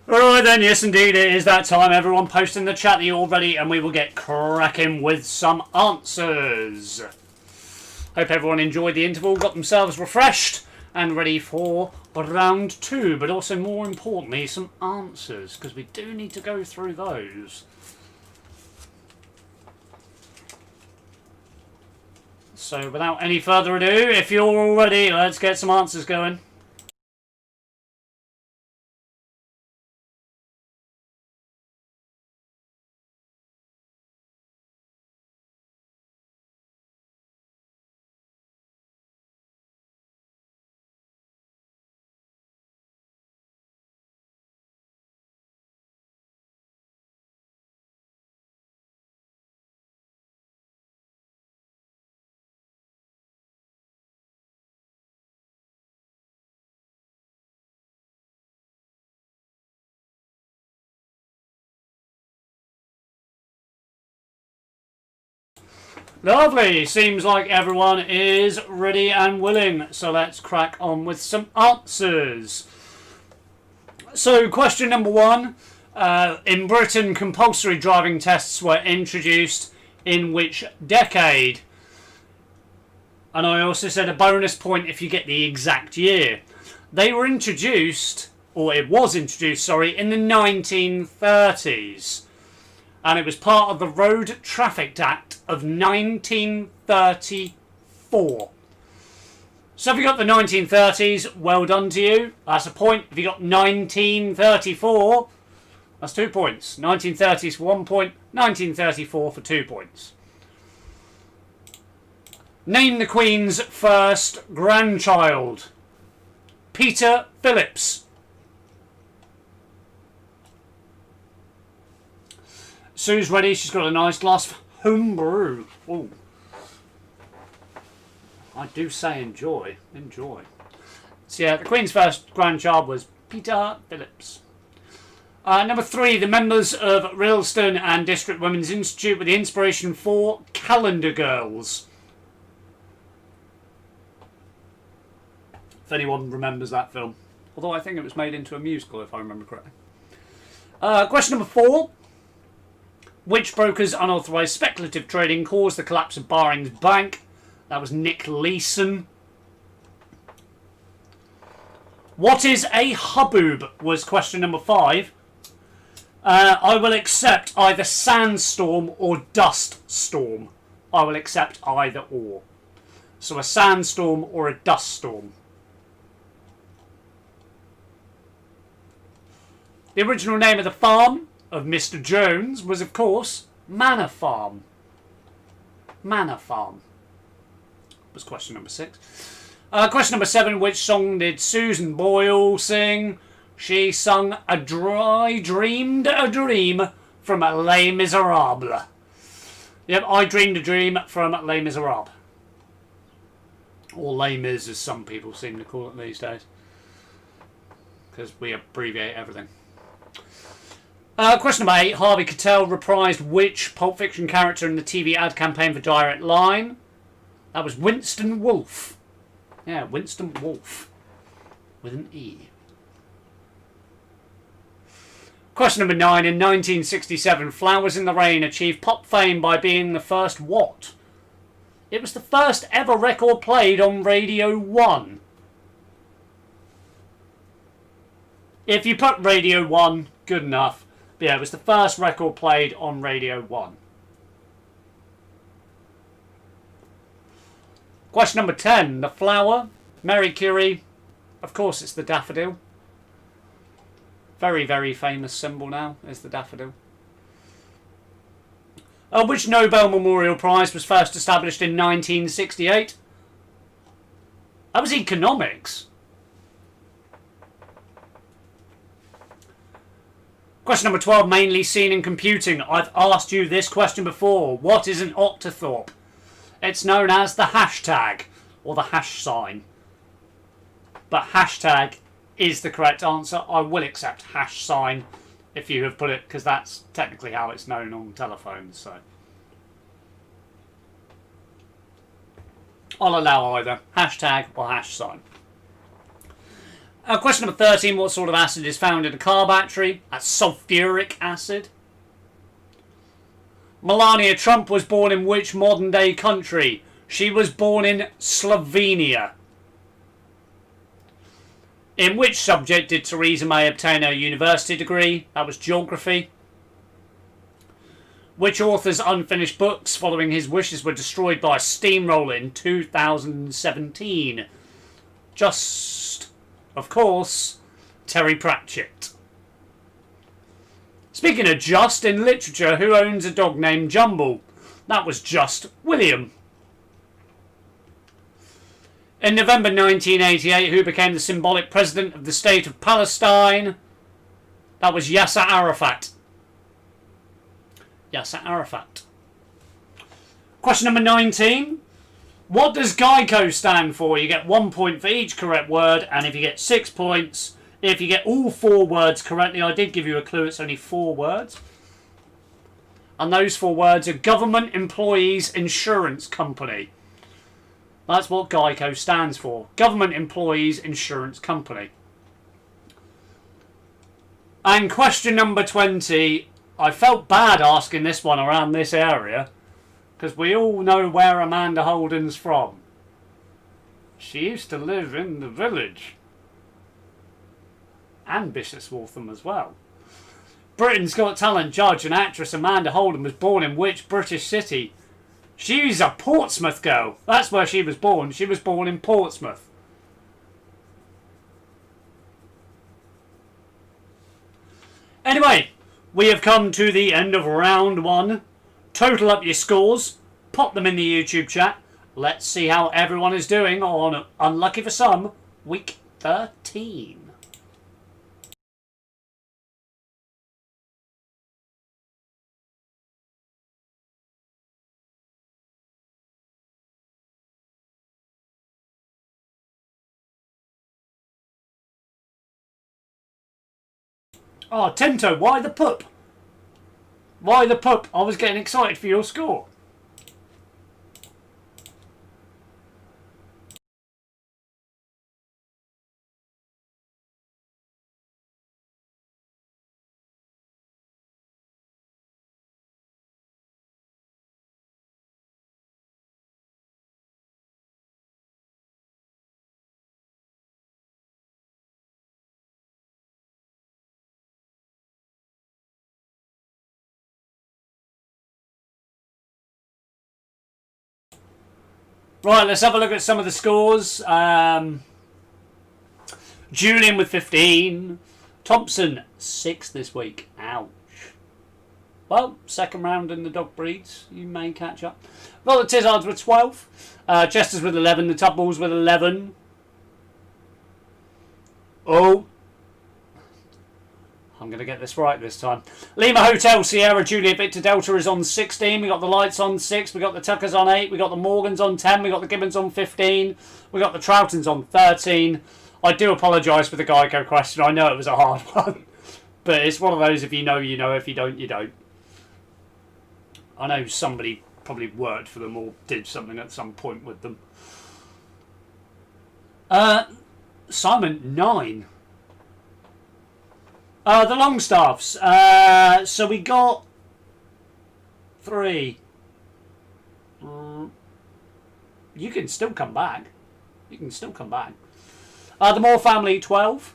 Alright then, yes indeed, it is that time. Everyone post in the chat that you're all ready and we will get cracking with some answers. Hope everyone enjoyed the interval, got themselves refreshed and ready for round 2, but also more importantly some answers, because we do need to go through those. So without any further ado, if you're all ready, let's get some answers going. Lovely, seems like everyone is ready and willing, so let's crack on with some answers. So question number 1, in Britain compulsory driving tests were introduced in which decade? And I also said a bonus point if you get the exact year. They were introduced, or it was introduced, sorry, in the 1930s. And it was part of the Road Traffic Act of 1934. So if you got the 1930s, well done to you. That's a point. If you got 1934, that's 2 points. 1930s for 1 point, 1934 for 2 points. Name the Queen's first grandchild. Peter Phillips. Sue's ready. She's got a nice glass of homebrew. Ooh. I do say enjoy. Enjoy. So yeah, the Queen's first grandchild was Peter Phillips. Number 3, the members of Riddleston and District Women's Institute were the inspiration for Calendar Girls. If anyone remembers that film. Although I think it was made into a musical, if I remember correctly. Question number 4. Which broker's unauthorised speculative trading caused the collapse of Barings Bank? That was Nick Leeson. What is a hubbub? Was question number 5. I will accept either sandstorm or dust storm. I will accept either or. So a sandstorm or a dust storm. The original name of the farm of Mr. Jones was, of course, Manor Farm. Manor Farm was question number 6. Question number 7. Which song did Susan Boyle sing? She sung I Dreamed a Dream from Les Miserables. Yep, I Dreamed a Dream from Les Miserables. Or Les Mis, as some people seem to call it these days. Because we abbreviate everything. Question number 8. Harvey Keitel reprised which Pulp Fiction character in the TV ad campaign for Direct Line? That was Winston Wolfe. Yeah, Winston Wolfe. With an E. Question number 9. In 1967, Flowers in the Rain achieved pop fame by being the first what? It was the first ever record played on Radio 1. If you put Radio 1, good enough. But yeah, it was the first record played on Radio 1. Question number 10. The flower. Mary Curie. Of course, it's the daffodil. Very, very famous symbol now is the daffodil. Which Nobel Memorial Prize was first established in 1968? That was economics. Question number 12, mainly seen in computing. I've asked you this question before. What is an octothorpe? It's known as the hashtag, or the hash sign. But hashtag is the correct answer. I will accept hash sign if you have put it, because that's technically how it's known on telephones. So I'll allow either hashtag or hash sign. Question number 13. What sort of acid is found in a car battery? That's sulfuric acid. Melania Trump was born in which modern day country? She was born in Slovenia. In which subject did Theresa May obtain her university degree? That was geography. Which author's unfinished books following his wishes were destroyed by a steamroller in 2017? Just, of course, Terry Pratchett. Speaking of just, in literature, who owns a dog named Jumble? That was Just William. In November 1988, who became the symbolic president of the state of Palestine? That was Yasser Arafat. Yasser Arafat. Question number 19. What does GEICO stand for? You get 1 point for each correct word, and if you get 6 points, if you get all 4 words correctly. I did give you a clue, it's only 4 words. And those 4 words are Government Employees Insurance Company. That's what GEICO stands for. Government Employees Insurance Company. And question number 20. I felt bad asking this one around this area, because we all know where Amanda Holden's from. She used to live in the village. And Bishopswaltham as well. Britain's Got Talent judge and actress Amanda Holden was born in which British city? She's a Portsmouth girl. That's where she was born. She was born in Portsmouth. Anyway, we have come to the end of round 1. Total up your scores. Pop them in the YouTube chat. Let's see how everyone is doing on, unlucky for some, week 13. Oh, Tinto, why the pup? Why the pup? I was getting excited for your score. Right, let's have a look at some of the scores. Julian with 15. Thompson, 6 this week. Ouch. Well, second round in the dog breeds. You may catch up. Well, the Tizzards with 12. Chester's with 11. The Tubballs with 11. Oh. I'm going to get this right this time. Lima Hotel, Sierra, Juliet, Victor Delta is on 16. We got the Lights on 6. We got the Tuckers on 8. We got the Morgans on 10. We got the Gibbons on 15. We got the Troutons on 13. I do apologise for the Geico question. I know it was a hard one. But it's one of those, if you know, you know. If you don't, you don't. I know somebody probably worked for them or did something at some point with them. Simon, 9. The Longstaffs. So we got 3. You can still come back. You can still come back. The Moore family, 12.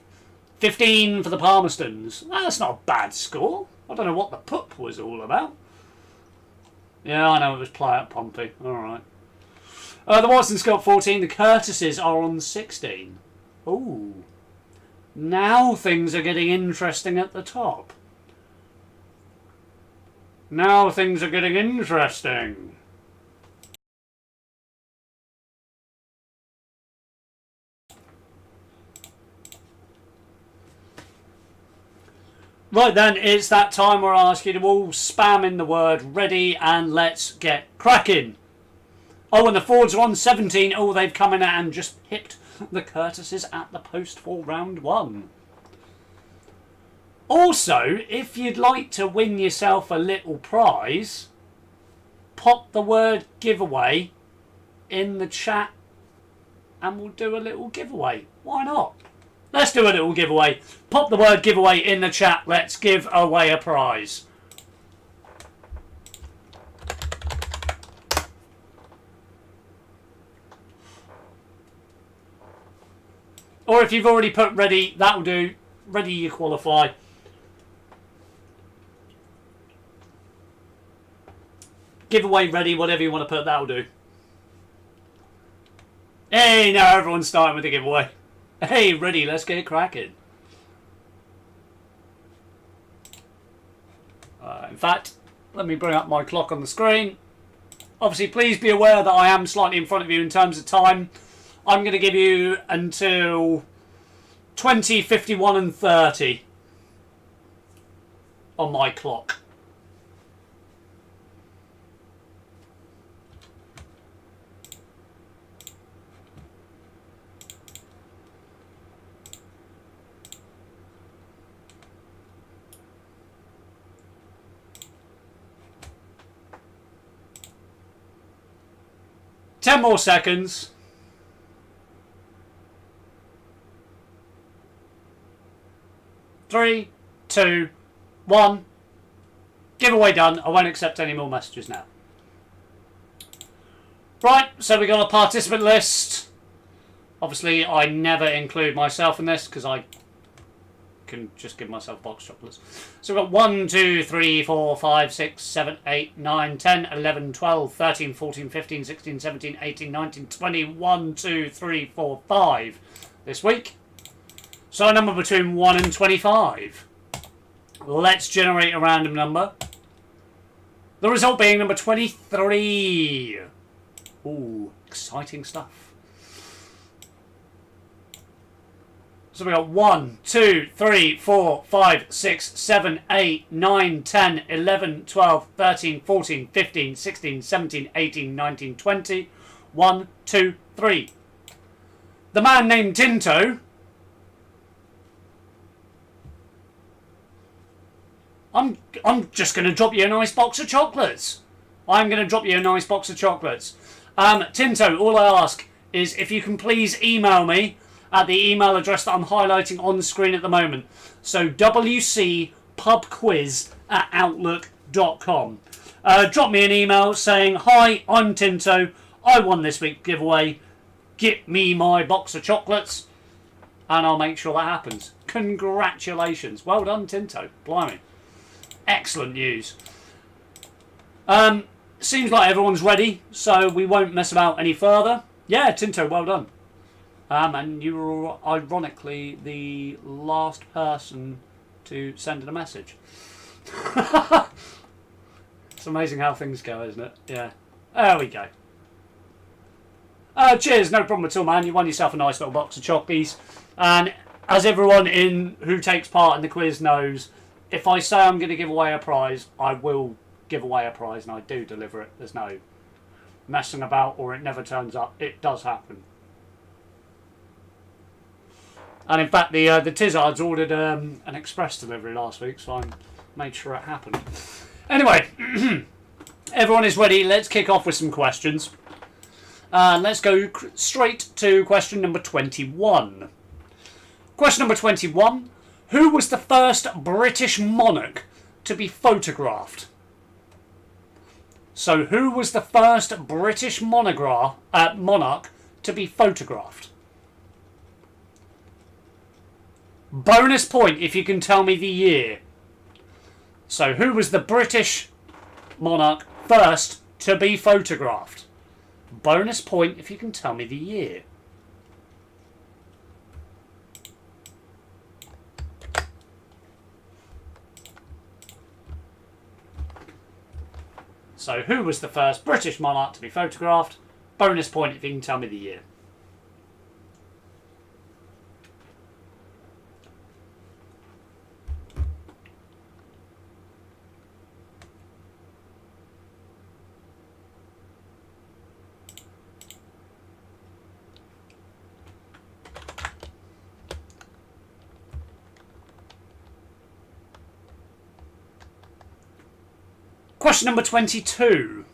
15 for the Palmerstons. That's not a bad score. I don't know what the pup was all about. Yeah, I know it was play at Pompey. Alright. The Watsons got 14. The Curtises are on 16. Ooh. Now things are getting interesting at the top. Now things are getting interesting. Right then, it's that time where I ask you to all spam in the word ready and let's get cracking. Oh, and the Fords are on 17. Oh, they've come in and just hipped the Curtises at the post for round 1. Also, if you'd like to win yourself a little prize, pop the word giveaway in the chat and we'll do a little giveaway. Why not? Let's do a little giveaway. Pop the word giveaway in the chat. Let's give away a prize. Or if you've already put ready, that'll do. Ready, you qualify. Giveaway ready, whatever you want to put, that'll do. Hey, now everyone's starting with the giveaway. Hey, ready, let's get it cracking. In fact, let me bring up my clock on the screen. Obviously, please be aware that I am slightly in front of you in terms of time. I'm going to give you until 20, 51 and 30 on my clock. Ten more seconds. 3, 2, 1. Giveaway done. I won't accept any more messages now. Right, so we got a participant list. Obviously, I never include myself in this because I can just give myself box chocolates. So we've got 1, 2, 3, 4, 5, 6, 7, 8, 9, 10, 11, 12, 13, 14, 15, 16, 17, 18, 19, 20, 1, 2, 3, 4, 5 this week. So a number between 1 and 25. Let's generate a random number. The result being number 23. Ooh, exciting stuff. So we got 1, 2, 3, 4, 5, 6, 7, 8, 9, 10, 11, 12, 13, 14, 15, 16, 17, 18, 19, 20. 1, 2, 3. The man named Tinto. I'm just going to drop you a nice box of chocolates. I'm going to drop you a nice box of chocolates. Tinto, all I ask is if you can please email me at the email address that I'm highlighting on the screen at the moment. So WCPUBQUIZ@outlook.com. Drop me an email saying, hi, I'm Tinto. I won this week's giveaway. Get me my box of chocolates. And I'll make sure that happens. Congratulations. Well done, Tinto. Blimey. Excellent news. Seems like everyone's ready, so we won't mess about any further. Yeah, Tinto, well done. And you were ironically the last person to send in a message. It's amazing how things go, isn't it? Yeah. There we go. Cheers, no problem at all, man. You won yourself a nice little box of chockies. And as everyone who takes part in the quiz knows, if I say I'm going to give away a prize, I will give away a prize, and I do deliver it. There's no messing about or it never turns up. It does happen. And in fact, the Tizards ordered an express delivery last week, so I made sure it happened. Anyway, everyone is ready. Let's kick off with some questions. Let's go straight to question number 21. Question number 21. Who was the first British monarch to be photographed? So, who was the first British monarch to be photographed? Bonus point if you can tell me the year. So, who was the British monarch first to be photographed? Bonus point if you can tell me the year. So, who was the first British monarch to be photographed? Bonus point if you can tell me the year. Question number 22.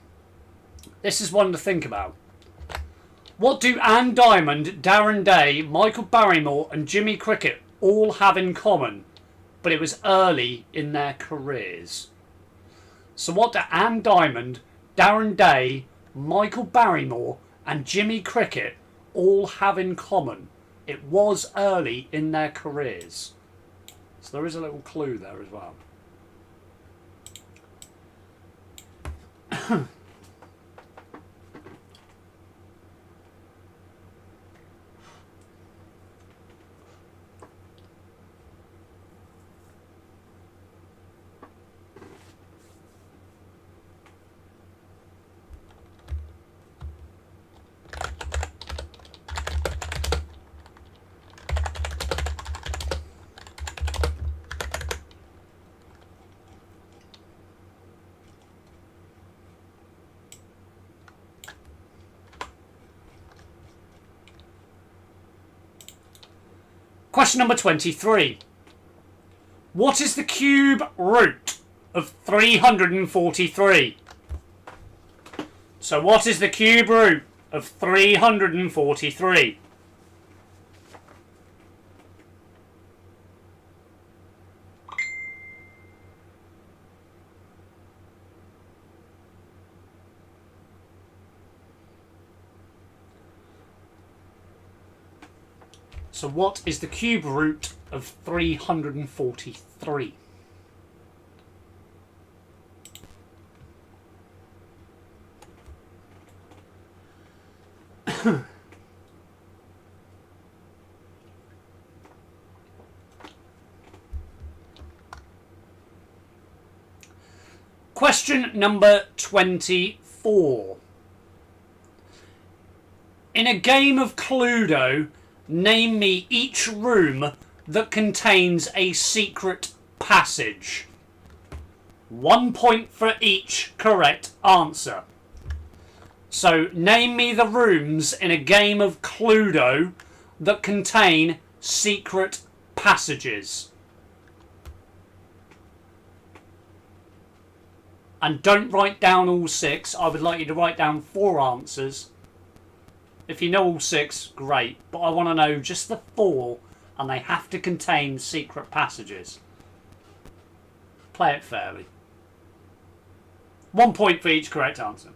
This is one to think about. What do Anne Diamond, Darren Day, Michael Barrymore and Jimmy Cricket all have in common? But it was early in their careers. So what do Anne Diamond, Darren Day, Michael Barrymore and Jimmy Cricket all have in common? It was early in their careers. So there is a little clue there as well. Question number 23. What is the cube root of 343? So what is the cube root of 343? So what is the cube root of 343? Question number 24. In a game of Cluedo, name me each room that contains a secret passage. 1 point for each correct answer. So, name me the rooms in a game of Cluedo that contain secret passages. And don't write down all 6. I would like you to write down 4 answers. If you know all 6, great. But I want to know just the 4, and they have to contain secret passages. Play it fairly. 1 point for each correct answer.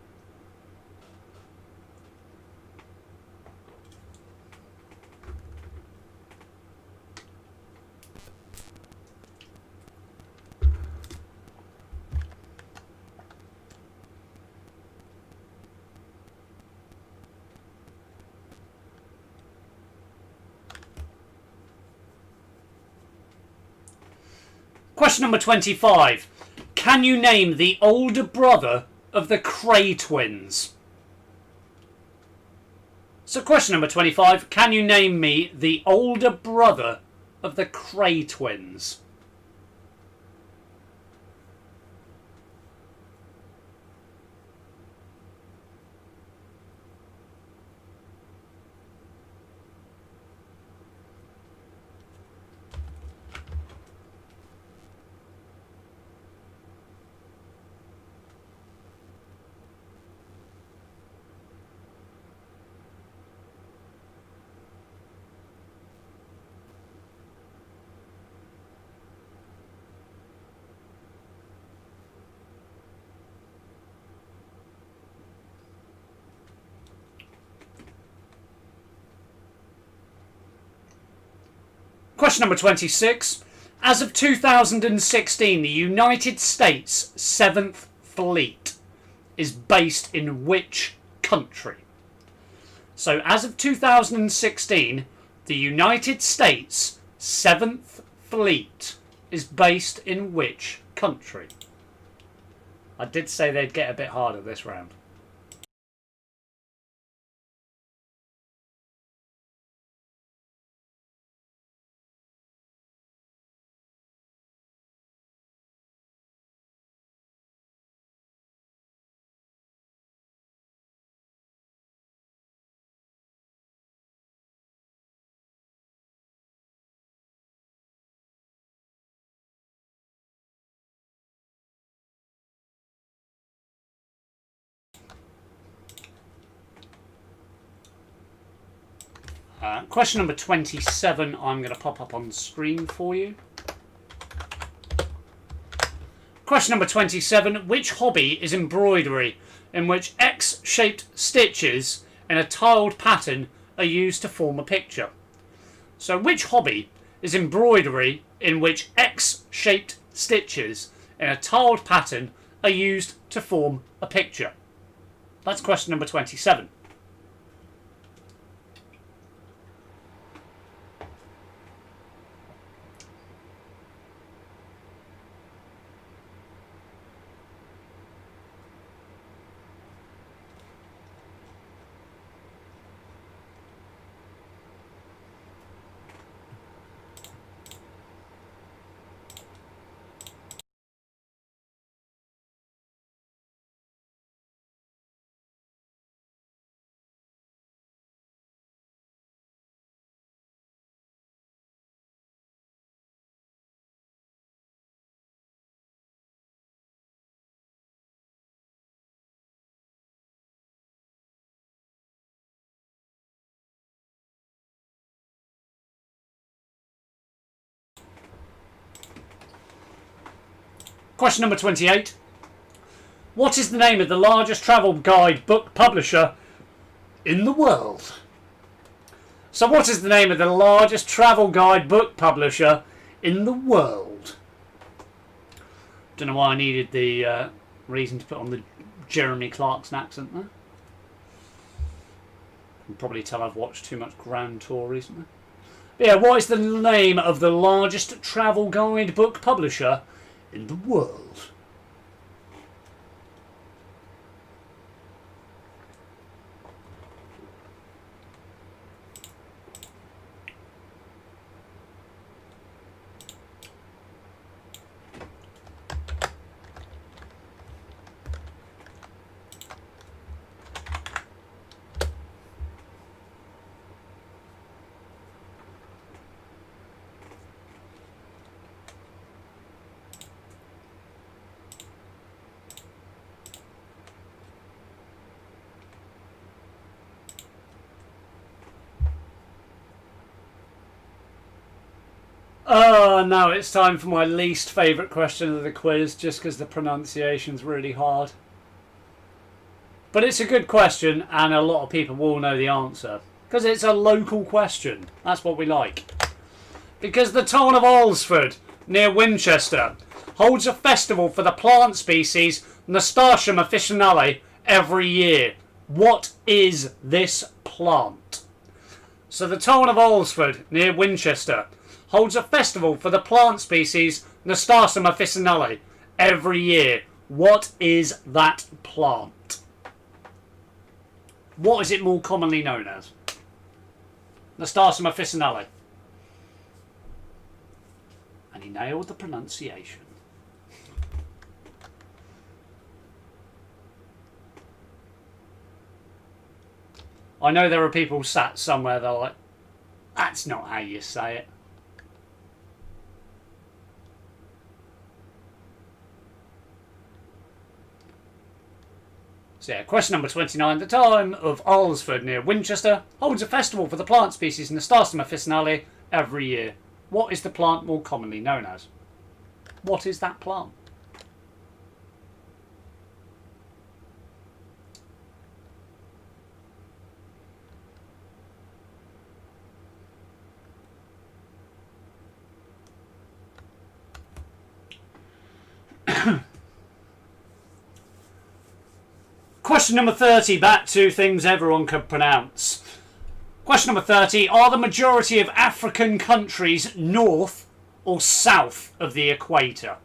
Question number 25. Can you name the older brother of the Cray twins? So question number 25. Can you name me the older brother of the Cray twins? Question number 26. As of 2016, the United States 7th Fleet is based in which country? So, as of 2016, the United States 7th Fleet is based in which country? I did say they'd get a bit harder this round. Question number 27, I'm going to pop up on the screen for you. Question number 27, which hobby is embroidery, in which X-shaped stitches in a tiled pattern are used to form a picture? So which hobby is embroidery, in which X-shaped stitches in a tiled pattern are used to form a picture? That's question number 27. Question number 28. What is the name of the largest travel guide book publisher in the world? So what is the name of the largest travel guide book publisher in the world? Don't know why I needed the reason to put on the Jeremy Clarkson accent there. You can probably tell I've watched too much Grand Tour recently. But yeah, what is the name of the largest travel guide book publisher in the world? Oh, now it's time for my least favourite question of the quiz, just because the pronunciation's really hard. But it's a good question, and a lot of people will know the answer, because it's a local question. That's what we like. Because the town of Alresford, near Winchester, holds a festival for the plant species Nasturtium officinale every year. What is this plant? So the town of Alresford, near Winchester, holds a festival for the plant species Nasturtium officinale every year. What is that plant? What is it more commonly known as? Nasturtium officinale. And he nailed the pronunciation. I know there are people sat somewhere that are like, that's not how you say it. So yeah, question number 29. The town of Alresford near Winchester holds a festival for the plant species Nasturtium officinale every year. What is the plant more commonly known as? What is that plant? Question number 30, back to things everyone could pronounce. Question number 30, are the majority of African countries north or south of the equator?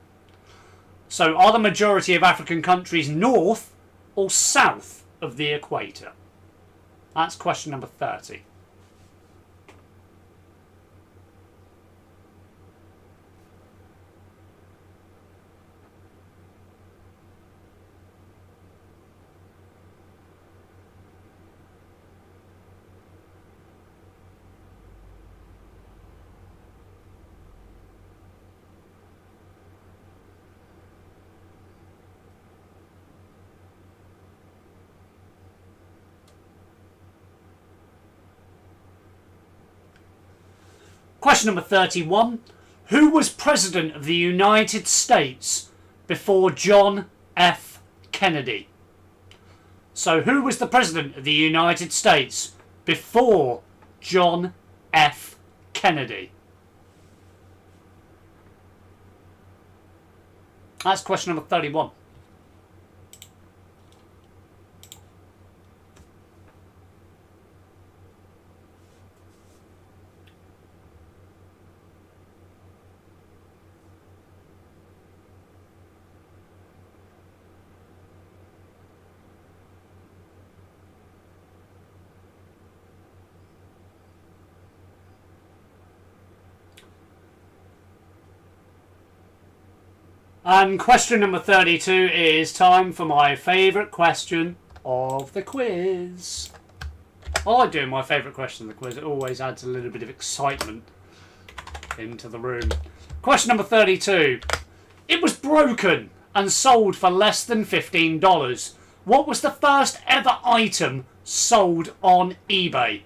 So, are the majority of African countries north or south of the equator? That's question number 30. Question number 31. Who was President of the United States before John F. Kennedy? So who was the President of the United States before John F. Kennedy? That's question number 31. And question number 32 is time for my favourite question of the quiz. I like doing my favourite question of the quiz. It always adds a little bit of excitement into the room. Question number 32. It was broken and sold for less than $15. What was the first ever item sold on eBay?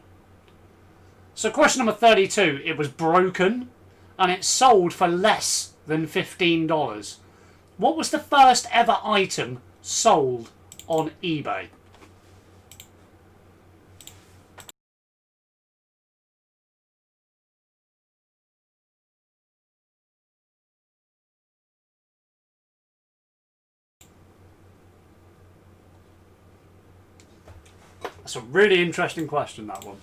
So question number 32. It was broken and it sold for less than $15. What was the first ever item sold on eBay? That's a really interesting question, that one.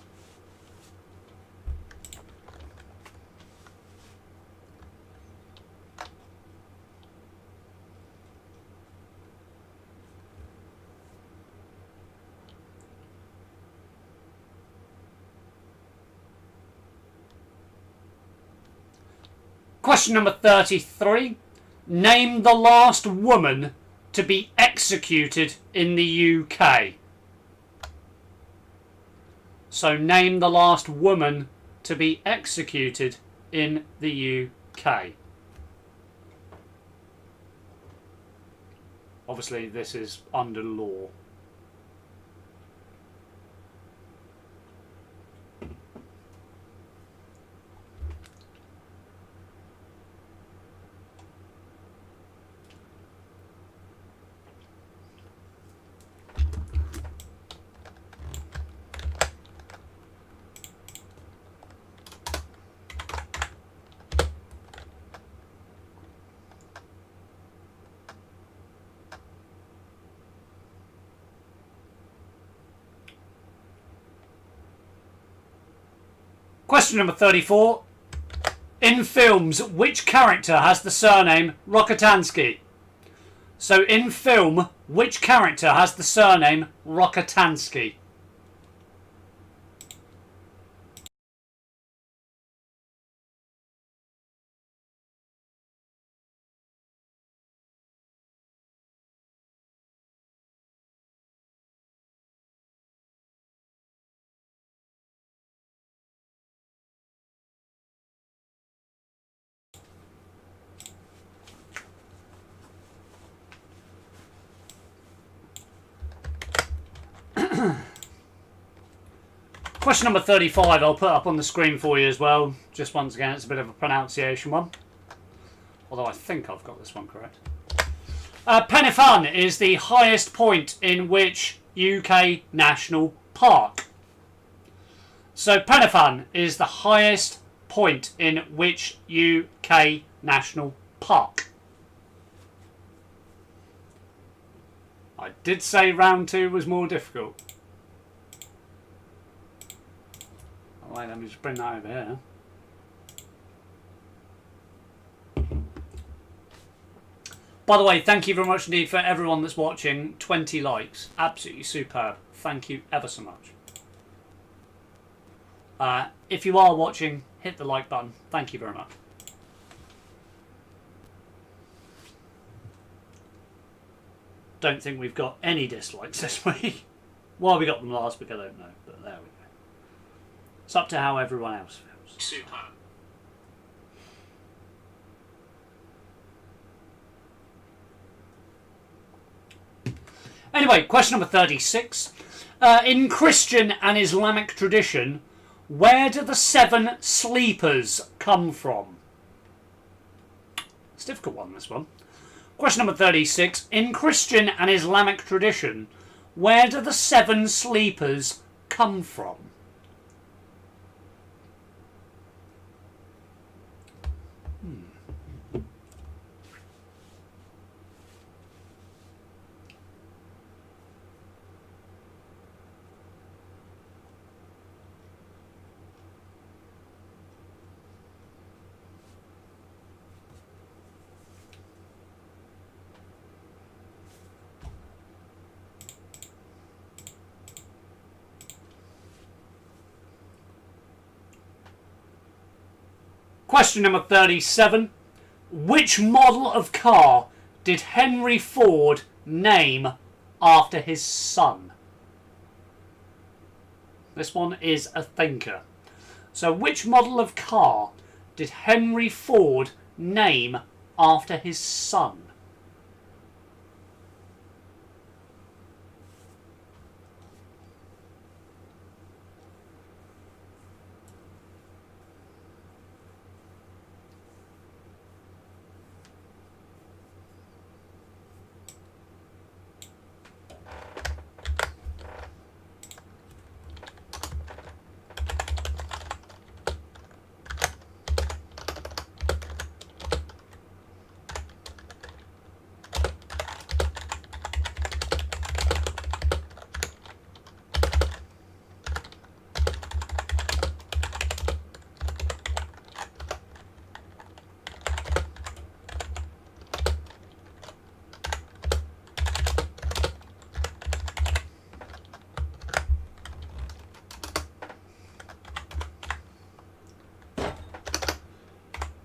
Question number 33. Name the last woman to be executed in the UK. So name the last woman to be executed in the UK. Obviously this is under law. Question number 34. In films, which character has the surname Rokotansky? So in film, which character has the surname Rokotansky? Question number 35 I'll put up on the screen for you as well. Just once again, it's a bit of a pronunciation one. Although I think I've got this one correct. Penifan is the highest point in which UK national park? So Penifan is the highest point in which UK national park? I did say round 2 was more difficult. Wait, let me just bring that over here. By the way, thank you very much indeed for everyone that's watching. 20 likes. Absolutely superb. Thank you ever so much. If you are watching, hit the like button. Thank you very much. Don't think we've got any dislikes this week. Why we got them last week, I don't know. But there we go. It's up to how everyone else feels. Super. Anyway, question number 36. In Christian and Islamic tradition, Where do the 7 sleepers come from? It's a difficult one, this one. Question number 36. In Christian and Islamic tradition, where do the 7 sleepers come from? Question number 37. Which model of car did Henry Ford name after his son? This one is a thinker. So which model of car did Henry Ford name after his son?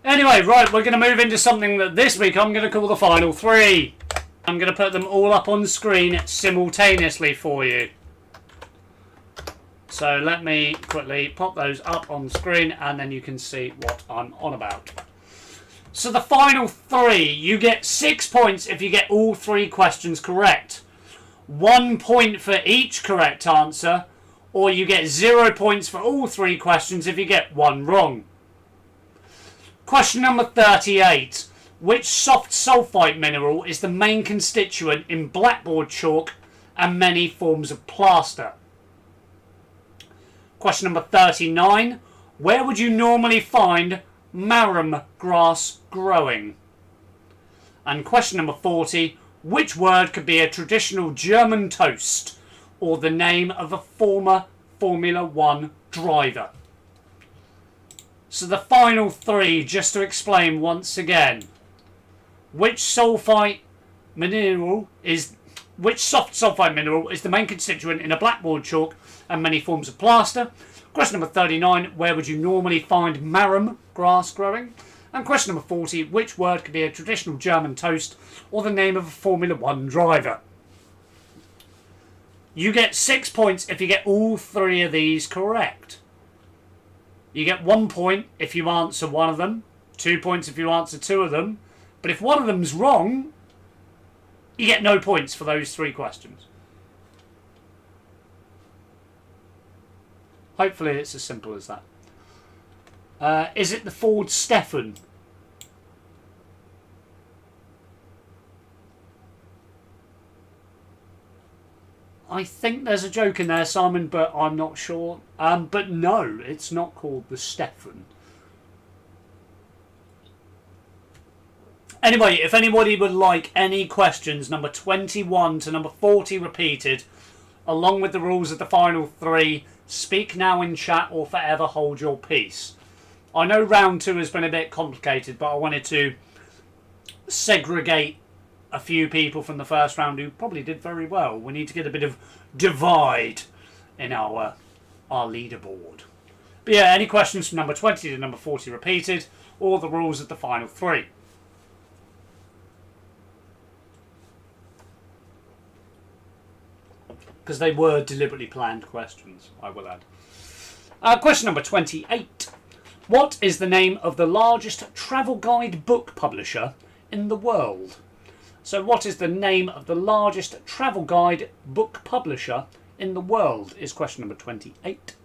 Anyway, right, we're going to move into something that this week I'm going to call the final 3. I'm going to put them all up on screen simultaneously for you. So let me quickly pop those up on screen and then you can see what I'm on about. So the final 3, you get 6 points if you get all 3 questions correct. 1 point for each correct answer, or you get 0 points for all 3 questions if you get 1 wrong. Question number 38. Which soft sulfite mineral is the main constituent in blackboard chalk and many forms of plaster? Question number 39. Where would you normally find marram grass growing? And question number 40. Which word could be a traditional German toast or the name of a former Formula 1 driver? So the final 3, just to explain once again. Which soft sulfite mineral is the main constituent in a blackboard chalk and many forms of plaster? Question number 39, where would you normally find marram grass growing? And question number 40, which word could be a traditional German toast or the name of a Formula 1 driver? You get 6 points if you get all 3 of these correct. You get 1 point if you answer one of them, 2 points if you answer 2 of them, but if one of them's wrong, you get no points for those 3 questions. Hopefully it's as simple as that. Is it the Ford Stefan? I think there's a joke in there, Simon, but I'm not sure. But no, it's not called the Stefan. Anyway, if anybody would like any questions, number 21 to number 40 repeated, along with the rules of the final 3, speak now in chat or forever hold your peace. I know round 2 has been a bit complicated, but I wanted to segregate a few people from the first round who probably did very well. We need to get a bit of divide in our leaderboard. But yeah, any questions from number 20 to number 40 repeated, or the rules of the final 3. Because they were deliberately planned questions, I will add. Question number 28. What is the name of the largest travel guide book publisher in the world? So what is the name of the largest travel guide book publisher in the world is question number 28.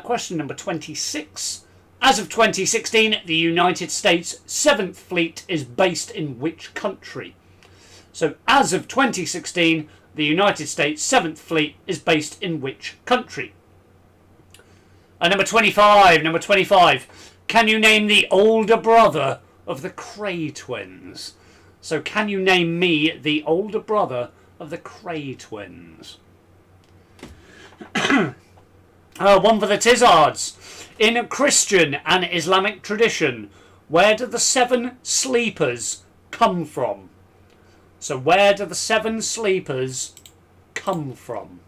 Question number 26. As of 2016, the United States 7th Fleet is based in which country? So, as of 2016, the United States 7th Fleet is based in which country? Number 25. Number 25. Can you name the older brother of the Cray twins? So, can you name me the older brother of the Cray twins? One for the Tizards. In a Christian and Islamic tradition, where do the 7 sleepers come from? So where do the 7 sleepers come from?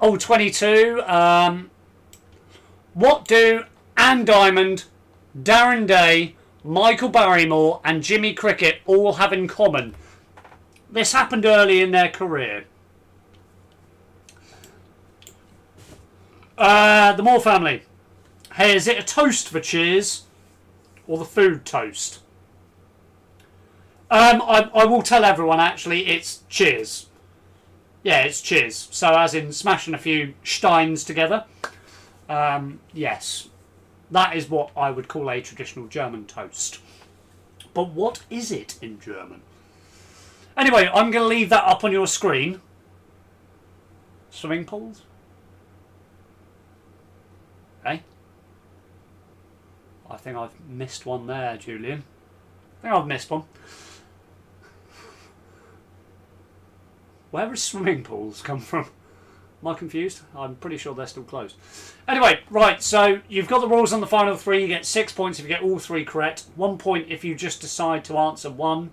Oh, 22. What do Anne Diamond, Darren Day, Michael Barrymore and Jimmy Cricket all have in common? This happened early in their career. The Moore family. Hey, is it a toast for cheers or the food toast? I will tell everyone, actually, it's cheers. Yeah, it's cheers. So as in smashing a few steins together. Yes. That is what I would call a traditional German toast. But what is it in German? Anyway, I'm going to leave that up on your screen. Swimming pools? Okay. I think I've missed one there, Julian. I think I've missed one. Where does swimming pools come from? Am I confused? I'm pretty sure they're still closed. Anyway, right, so you've got the rules on the final 3. You get 6 points if you get all 3 correct. 1 point if you just decide to answer 1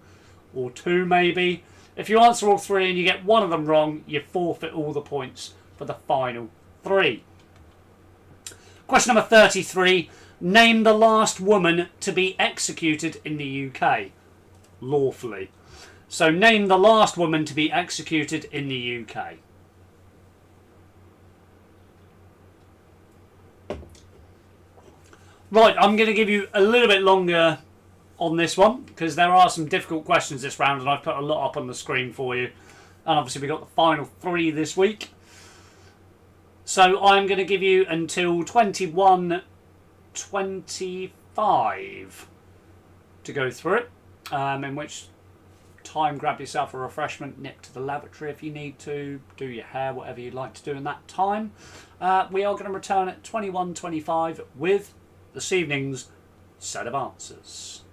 or 2 maybe. If you answer all 3 and you get one of them wrong, you forfeit all the points for the final 3. Question number 33. Name the last woman to be executed in the UK lawfully. So name the last woman to be executed in the UK. Right, I'm going to give you a little bit longer on this one because there are some difficult questions this round and I've put a lot up on the screen for you. And obviously we've got the final 3 this week. So I'm going to give you until 21:25 to go through it. In which time grab yourself a refreshment, nip to the lavatory if you need to, do your hair, whatever you'd like to do in that time. We are going to return at 21:25 with this evening's set of answers.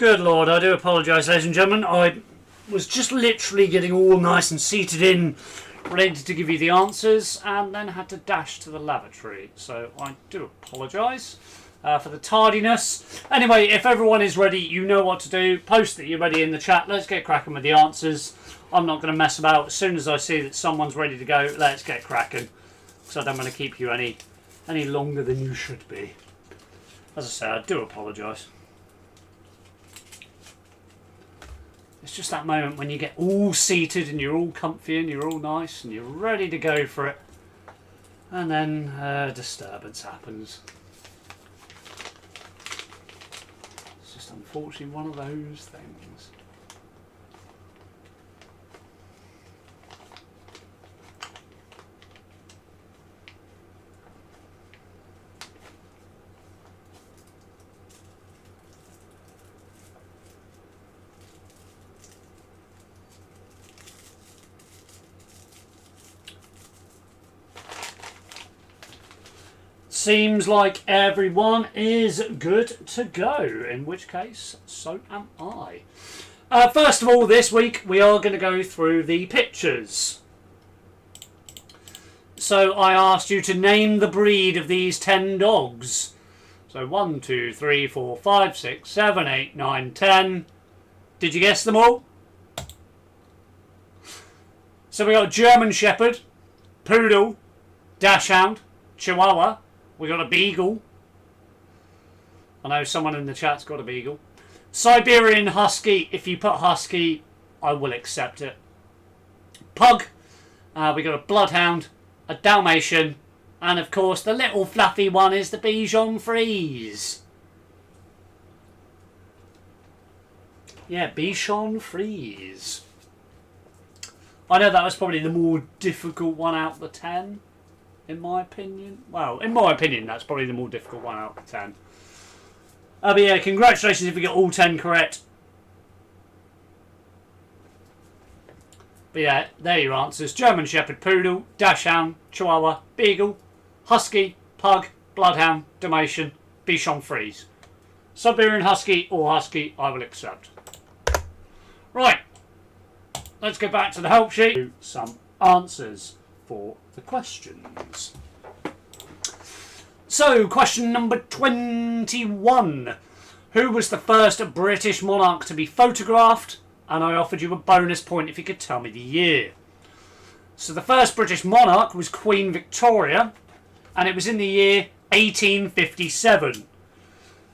Good Lord, I do apologise, ladies and gentlemen. I was just literally getting all nice and seated in, ready to give you the answers, and then had to dash to the lavatory. So I do apologise for the tardiness. Anyway, if everyone is ready, you know what to do. Post that you're ready in the chat. Let's get cracking with the answers. I'm not going to mess about. As soon as I see that someone's ready to go, let's get cracking. Because I don't want to keep you any longer than you should be. As I say, I do apologise. It's just that moment when you get all seated and you're all comfy and you're all nice and you're ready to go for it. And then a disturbance happens. It's just unfortunately one of those things. Seems like everyone is good to go, in which case, so am I. First of all, this week we are going to go through the pictures. So I asked you to name the breed of these 10 dogs. So 1, 2, 3, 4, 5, 6, 7, 8, 9, 10. Did you guess them all? So we got German Shepherd, Poodle, Dachshund, Chihuahua. We got a Beagle. I know someone in the chat's got a Beagle. Siberian Husky. If you put Husky, I will accept it. Pug. We got a Bloodhound, a Dalmatian, and of course the little fluffy one is the Bichon Frise. Yeah, Bichon Frise. I know that was probably the more difficult one out of the 10. In my opinion. Well, in my opinion, that's probably the more difficult one out of the 10. But yeah, congratulations if you get all 10 correct. But yeah, there are your answers. German Shepherd, Poodle, Dachshund, Chihuahua, Beagle, Husky, Pug, Bloodhound, Dalmatian, Bichon Frise. Siberian Husky or Husky, I will accept. Right. Let's go back to the help sheet. Some answers for the questions. So, question number 21. Who was the first British monarch to be photographed? And I offered you a bonus point if you could tell me the year. So the first British monarch was Queen Victoria, and it was in the year 1857.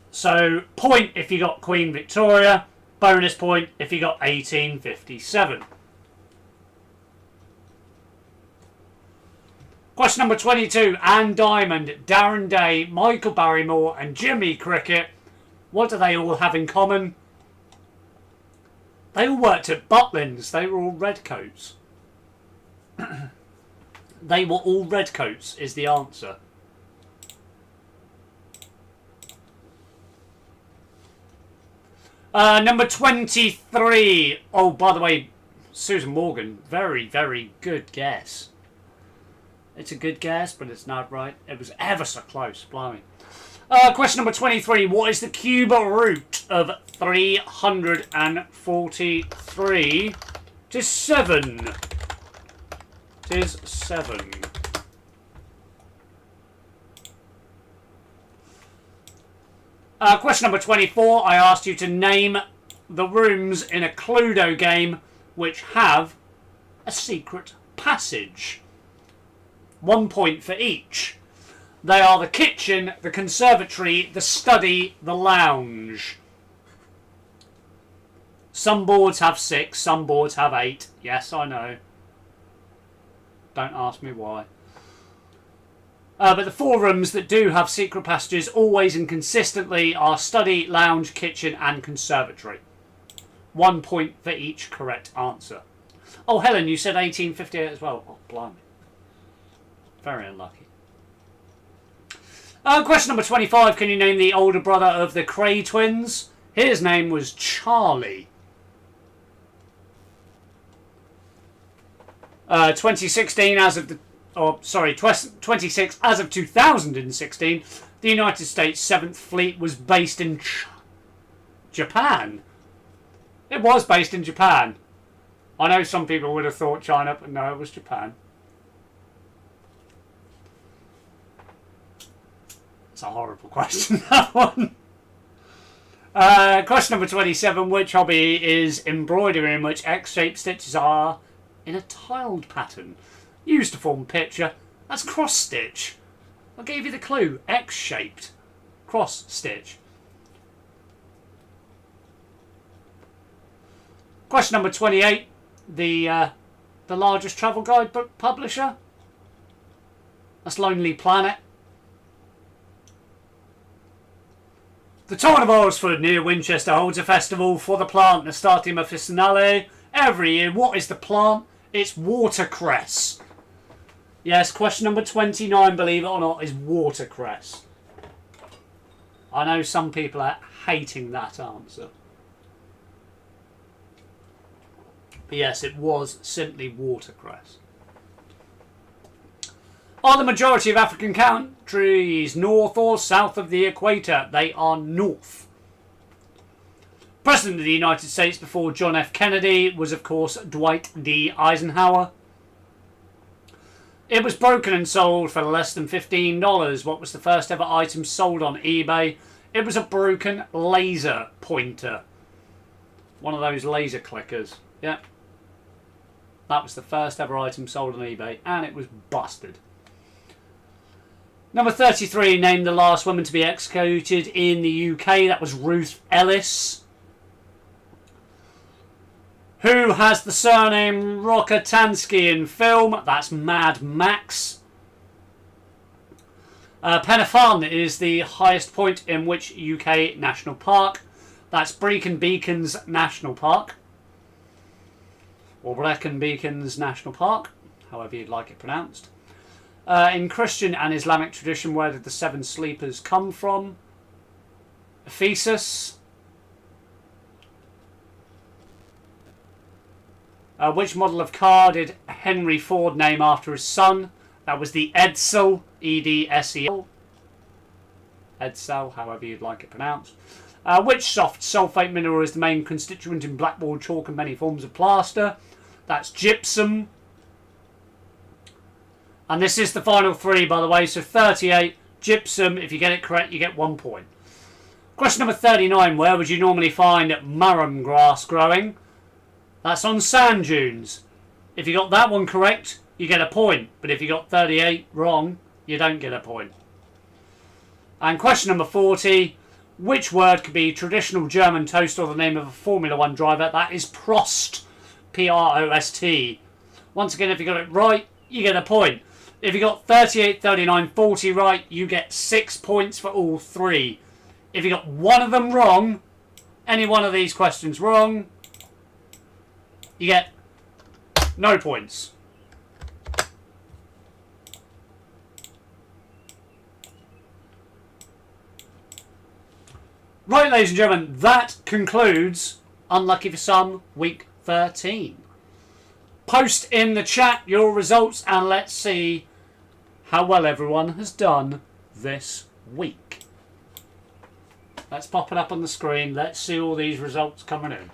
So, point if you got Queen Victoria, bonus point if you got 1857. Question number 22. Anne Diamond, Darren Day, Michael Barrymore and Jimmy Cricket. What do they all have in common? They all worked at Butlins. They were all redcoats. They were all redcoats is the answer. Number 23. Oh, by the way, Susan Morgan. Very, very good guess. It's a good guess, but it's not right. It was ever so close. Blimey. Question number 23. What is the cube root of 343? It is 7. It is 7. Question number 24. I asked you to name the rooms in a Cluedo game which have a secret passage. 1 point for each. They are the kitchen, the conservatory, the study, the lounge. Some boards have 6, some boards have 8. Yes, I know. Don't ask me why. But the 4 rooms that do have secret passages always and consistently are study, lounge, kitchen and conservatory. 1 point for each correct answer. Oh, Helen, you said 1858 as well. Oh, blimey. Very unlucky. Question number 25. Can you name the older brother of the Cray twins? His name was Charlie. 2016 as of the... Oh, sorry, 26 as of 2016, the United States 7th Fleet was based in Japan. It was based in Japan. I know some people would have thought China, but no, it was Japan. It's a horrible question, that one. Question number 27. Which hobby is embroidery in which X-shaped stitches are in a tiled pattern used to form a picture? That's cross stitch. I gave you the clue. X-shaped. Cross stitch. Question number 28. The largest travel guidebook publisher? That's Lonely Planet. The town of Alresford near Winchester holds a festival for the plant, Nastatia officinale, every year. What is the plant? It's watercress. Yes, question number 29, believe it or not, is watercress. I know some people are hating that answer. But yes, it was simply watercress. Are the majority of African countries north or south of the equator? They are north. President of the United States before John F. Kennedy was, of course, Dwight D. Eisenhower. It was broken and sold for less than $15. What was the first ever item sold on eBay? It was a broken laser pointer. One of those laser clickers. Yeah. That was the first ever item sold on eBay, and it was busted. Number 33, named the last woman to be executed in the UK. That was Ruth Ellis. Who has the surname Rokitansky in film? That's Mad Max. Penafun is the highest point in which UK national park? That's Brecon Beacons National Park. Or Brecon Beacons National Park, however you'd like it pronounced. In Christian and Islamic tradition, where did the seven sleepers come from? Ephesus. Which model of car did Henry Ford name after his son? That was the Edsel, E-D-S-E-L. Edsel, however you'd like it pronounced. Which soft sulfate mineral is the main constituent in blackboard chalk and many forms of plaster? That's gypsum. And this is the final three, by the way. So 38, gypsum. If you get it correct, you get 1 point. Question number 39. Where would you normally find marram grass growing? That's on sand dunes. If you got that one correct, you get a point. But if you got 38 wrong, you don't get a point. And question number 40. Which word could be traditional German toast or the name of a Formula 1 driver? That is Prost. P-R-O-S-T. Once again, if you got it right, you get a point. If you got 38, 39, 40 right, you get 6 points for all three. If you got one of them wrong, any one of these questions wrong, you get no points. Right, ladies and gentlemen, that concludes, unlucky for some, week 13. Post in the chat your results and let's see how well everyone has done this week. Let's pop it up on the screen. Let's see all these results coming in.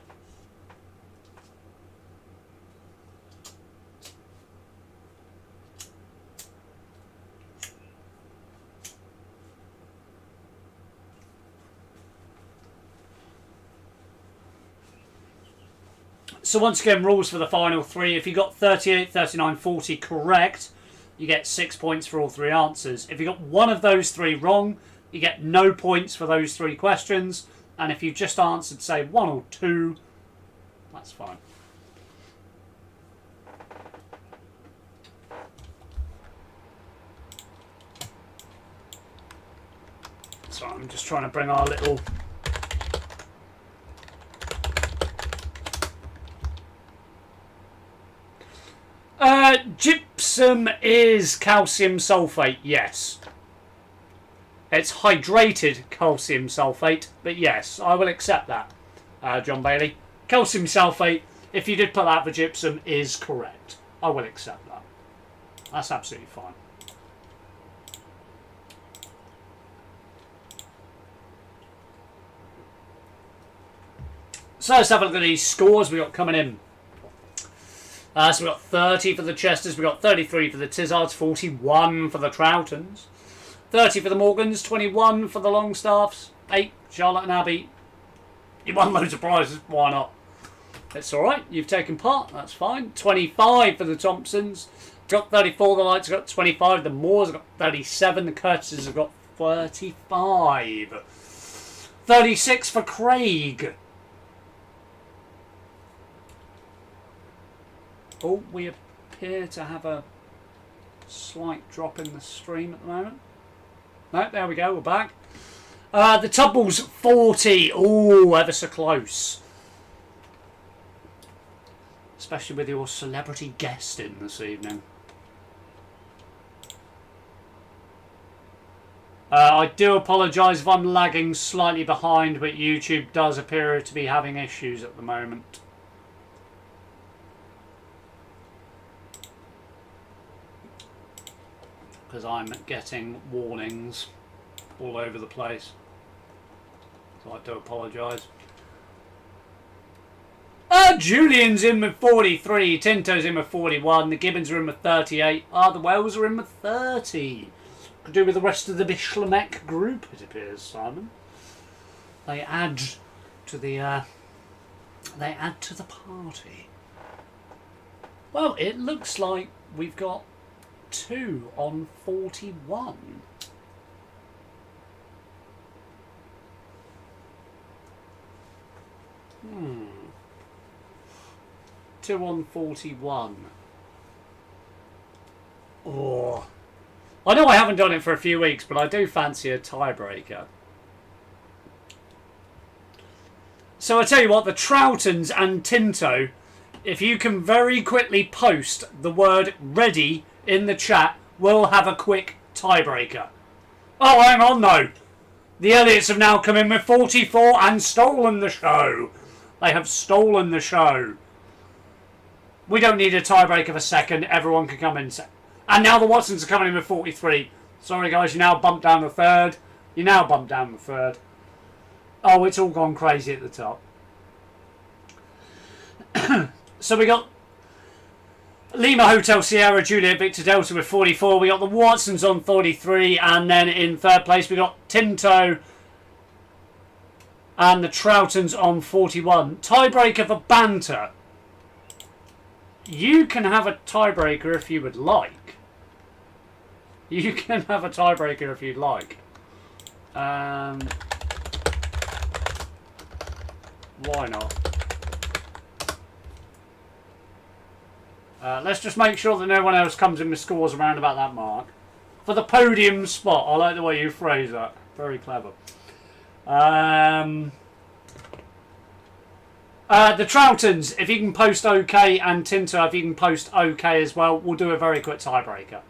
So once again, rules for the final three. If you got 38, 39, 40 correct, you get 6 points for all three answers. If you got one of those three wrong, you get no points for those three questions. And if you just answered, say, 1 or 2, that's fine. So I'm just trying to bring our little... gypsum is calcium sulfate, yes. It's hydrated calcium sulfate, but yes, I will accept that, John Bailey. Calcium sulfate, if you did put that for gypsum, is correct. I will accept that. That's absolutely fine. So let's have a look at these scores we got coming in. So we got 30 for the Chesters, we got 33 for the Tizzards, 41 for the Troughtons, 30 for the Morgans, 21 for the Longstaffs, 8 Charlotte and Abbey. You won loads of prizes, why not? It's alright, you've taken part, that's fine. 25 for the Thompsons, got 34, the Lights got 25, the Moores got 37, the Curtises have got 35. 36 for Craig. Oh, we appear to have a slight drop in the stream at the moment. No, there we go, we're back. The Tubbles, 40. Oh, ever so close. Especially with your celebrity guest in this evening. I do apologise if I'm lagging slightly behind, but YouTube does appear to be having issues at the moment. Because I'm getting warnings all over the place. So I do apologise. Julian's in with 43, Tinto's in with 41, the Gibbons are in with 38, the Wells are in with 30. Could do with the rest of the Bishlamec group, it appears, Simon. They add to the party. Well, it looks like we've got 2 on 41. 2 on 41. Oh, I know I haven't done it for a few weeks, but I do fancy a tiebreaker. So I tell you what, the Troughtons and Tinto, if you can very quickly post the word ready in the chat, we'll have a quick tiebreaker. Oh, hang on though. The Elliots have now come in with 44 and stolen the show. They have stolen the show. We don't need a tiebreaker for second. Everyone can come in second. And now the Watsons are coming in with 43. Sorry guys, you now bumped down the third. You now bumped down the third. Oh, it's all gone crazy at the top. So we got Lima Hotel Sierra Juliet Victor Delta with 44. We got the Watsons on 43. And then in third place we got Tinto and the Troughtons on 41. Tiebreaker for banter. You can have a tiebreaker if you would like. You can have a tiebreaker if you'd like. Why not? Let's just make sure that no one else comes in with scores around about that mark. For the podium spot. I like the way you phrase that. Very clever. The Troughtons, if you can post OK, and Tinto, if you can post OK as well, we'll do a very quick tiebreaker.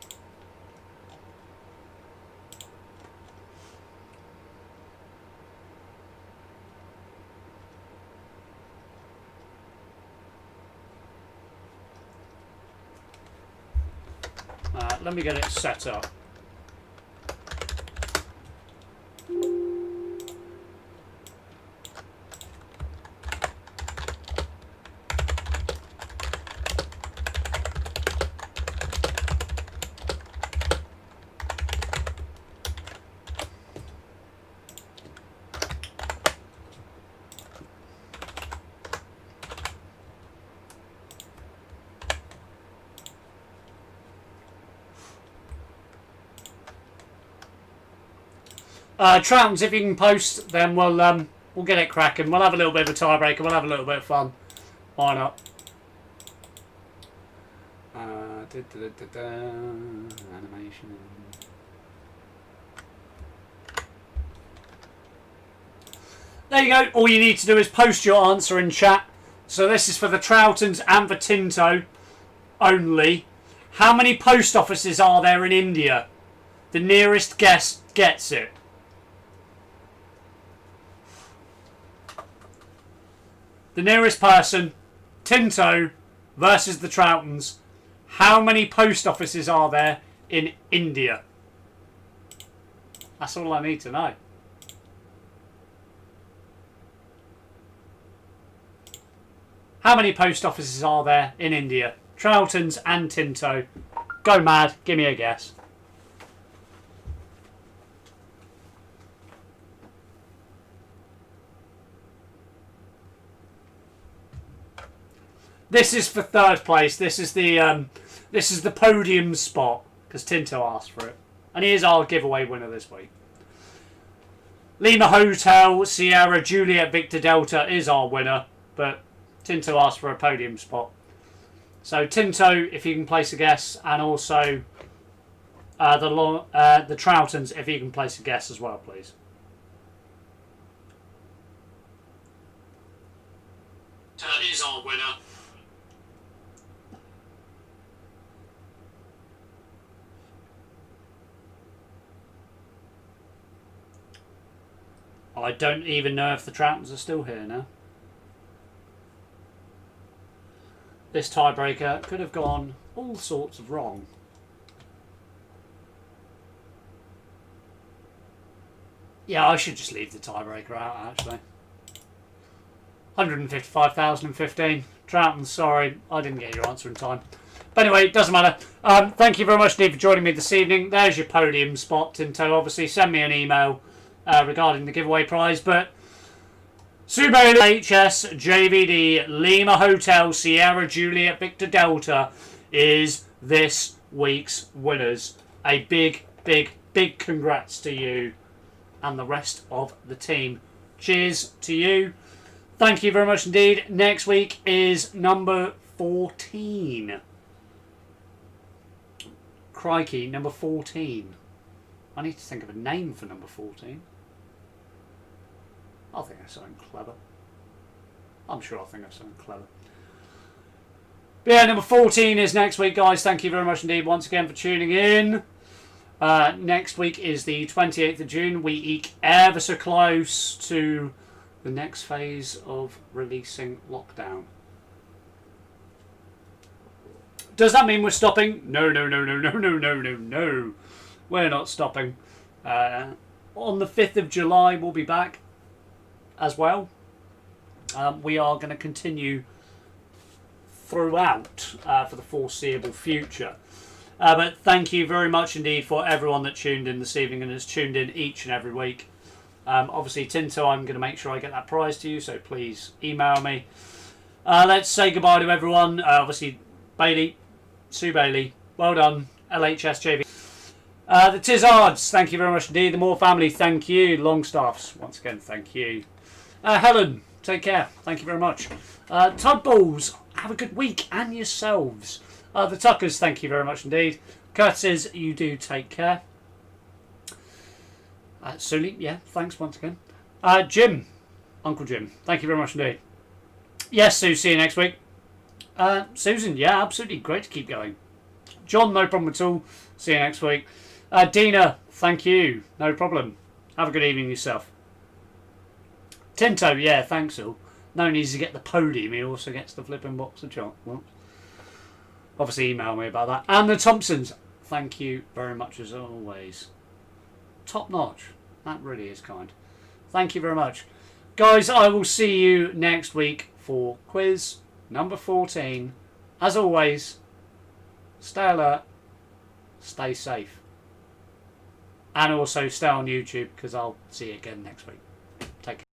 Let me get it set up. Troutons, if you can post, then we'll get it cracking. We'll have a little bit of a tiebreaker. We'll have a little bit of fun. Why not? Animation. There you go. All you need to do is post your answer in chat. So this is for the Troughtons and for Tinto only. How many post offices are there in India? The nearest guest gets it. The nearest person, Tinto versus the Troughtons. How many post offices are there in India? That's all I need to know. How many post offices are there in India? Troughton's and Tinto. Go mad. Give me a guess. This is for third place. This is the podium spot because Tinto asked for it, and he is our giveaway winner this week. Lima Hotel Sierra Juliet Victor Delta is our winner, but Tinto asked for a podium spot. So Tinto, if you can place a guess, and also the Troughtons, if you can place a guess as well, please. That is our winner. I don't even know if the Troughtons are still here now. This tiebreaker could have gone all sorts of wrong. Yeah, I should just leave the tiebreaker out, actually. 155,015. Troughtons, sorry, I didn't get your answer in time. But anyway, it doesn't matter. Thank you very much, Steve, for joining me this evening. There's your podium spot, Tinto. Obviously, send me an email regarding the giveaway prize. But Subaru HS JVD Lima Hotel Sierra Juliet Victor Delta is this week's winners. A big, big, big congrats to you and the rest of the team. Cheers to you. Thank you very much indeed. Next week is number 14. Crikey, number 14. I need to think of a name for number 14. I'll think of something clever. I'm sure I'll think of something clever. But yeah, number 14 is next week, guys. Thank you very much indeed once again for tuning in. Next week is the 28th of June. We eke ever so close to the next phase of releasing Lockdown. Does that mean we're stopping? No, no, no, no, no, no, no, no, no. We're not stopping. On the 5th of July, we'll be back as well. We are going to continue throughout for the foreseeable future. But thank you very much indeed for everyone that tuned in this evening and has tuned in each and every week. Obviously, Tinto, I'm going to make sure I get that prize to you, so please email me. Let's say goodbye to everyone. Obviously, Bailey, Sue Bailey, well done. LHSJV. The Tizards, thank you very much indeed. The Moore family, thank you. Longstaffs, once again, thank you. Helen, take care. Thank you very much. Todd Balls, have a good week and yourselves. The Tuckers, thank you very much indeed. Curtis, you do take care. Sully, yeah, thanks once again. Jim, Uncle Jim, thank you very much indeed. Yes, Sue, see you next week. Susan, yeah, absolutely great to keep going. John, no problem at all. See you next week. Dina, thank you. No problem. Have a good evening yourself. Tinto, yeah, thanks all. No need to get the podium. He also gets the flipping box of chocolate. Obviously, email me about that. And the Thompsons, thank you very much as always. Top notch. That really is kind. Thank you very much. Guys, I will see you next week for quiz number 14. As always, stay alert, stay safe. And also stay on YouTube because I'll see you again next week. Take care.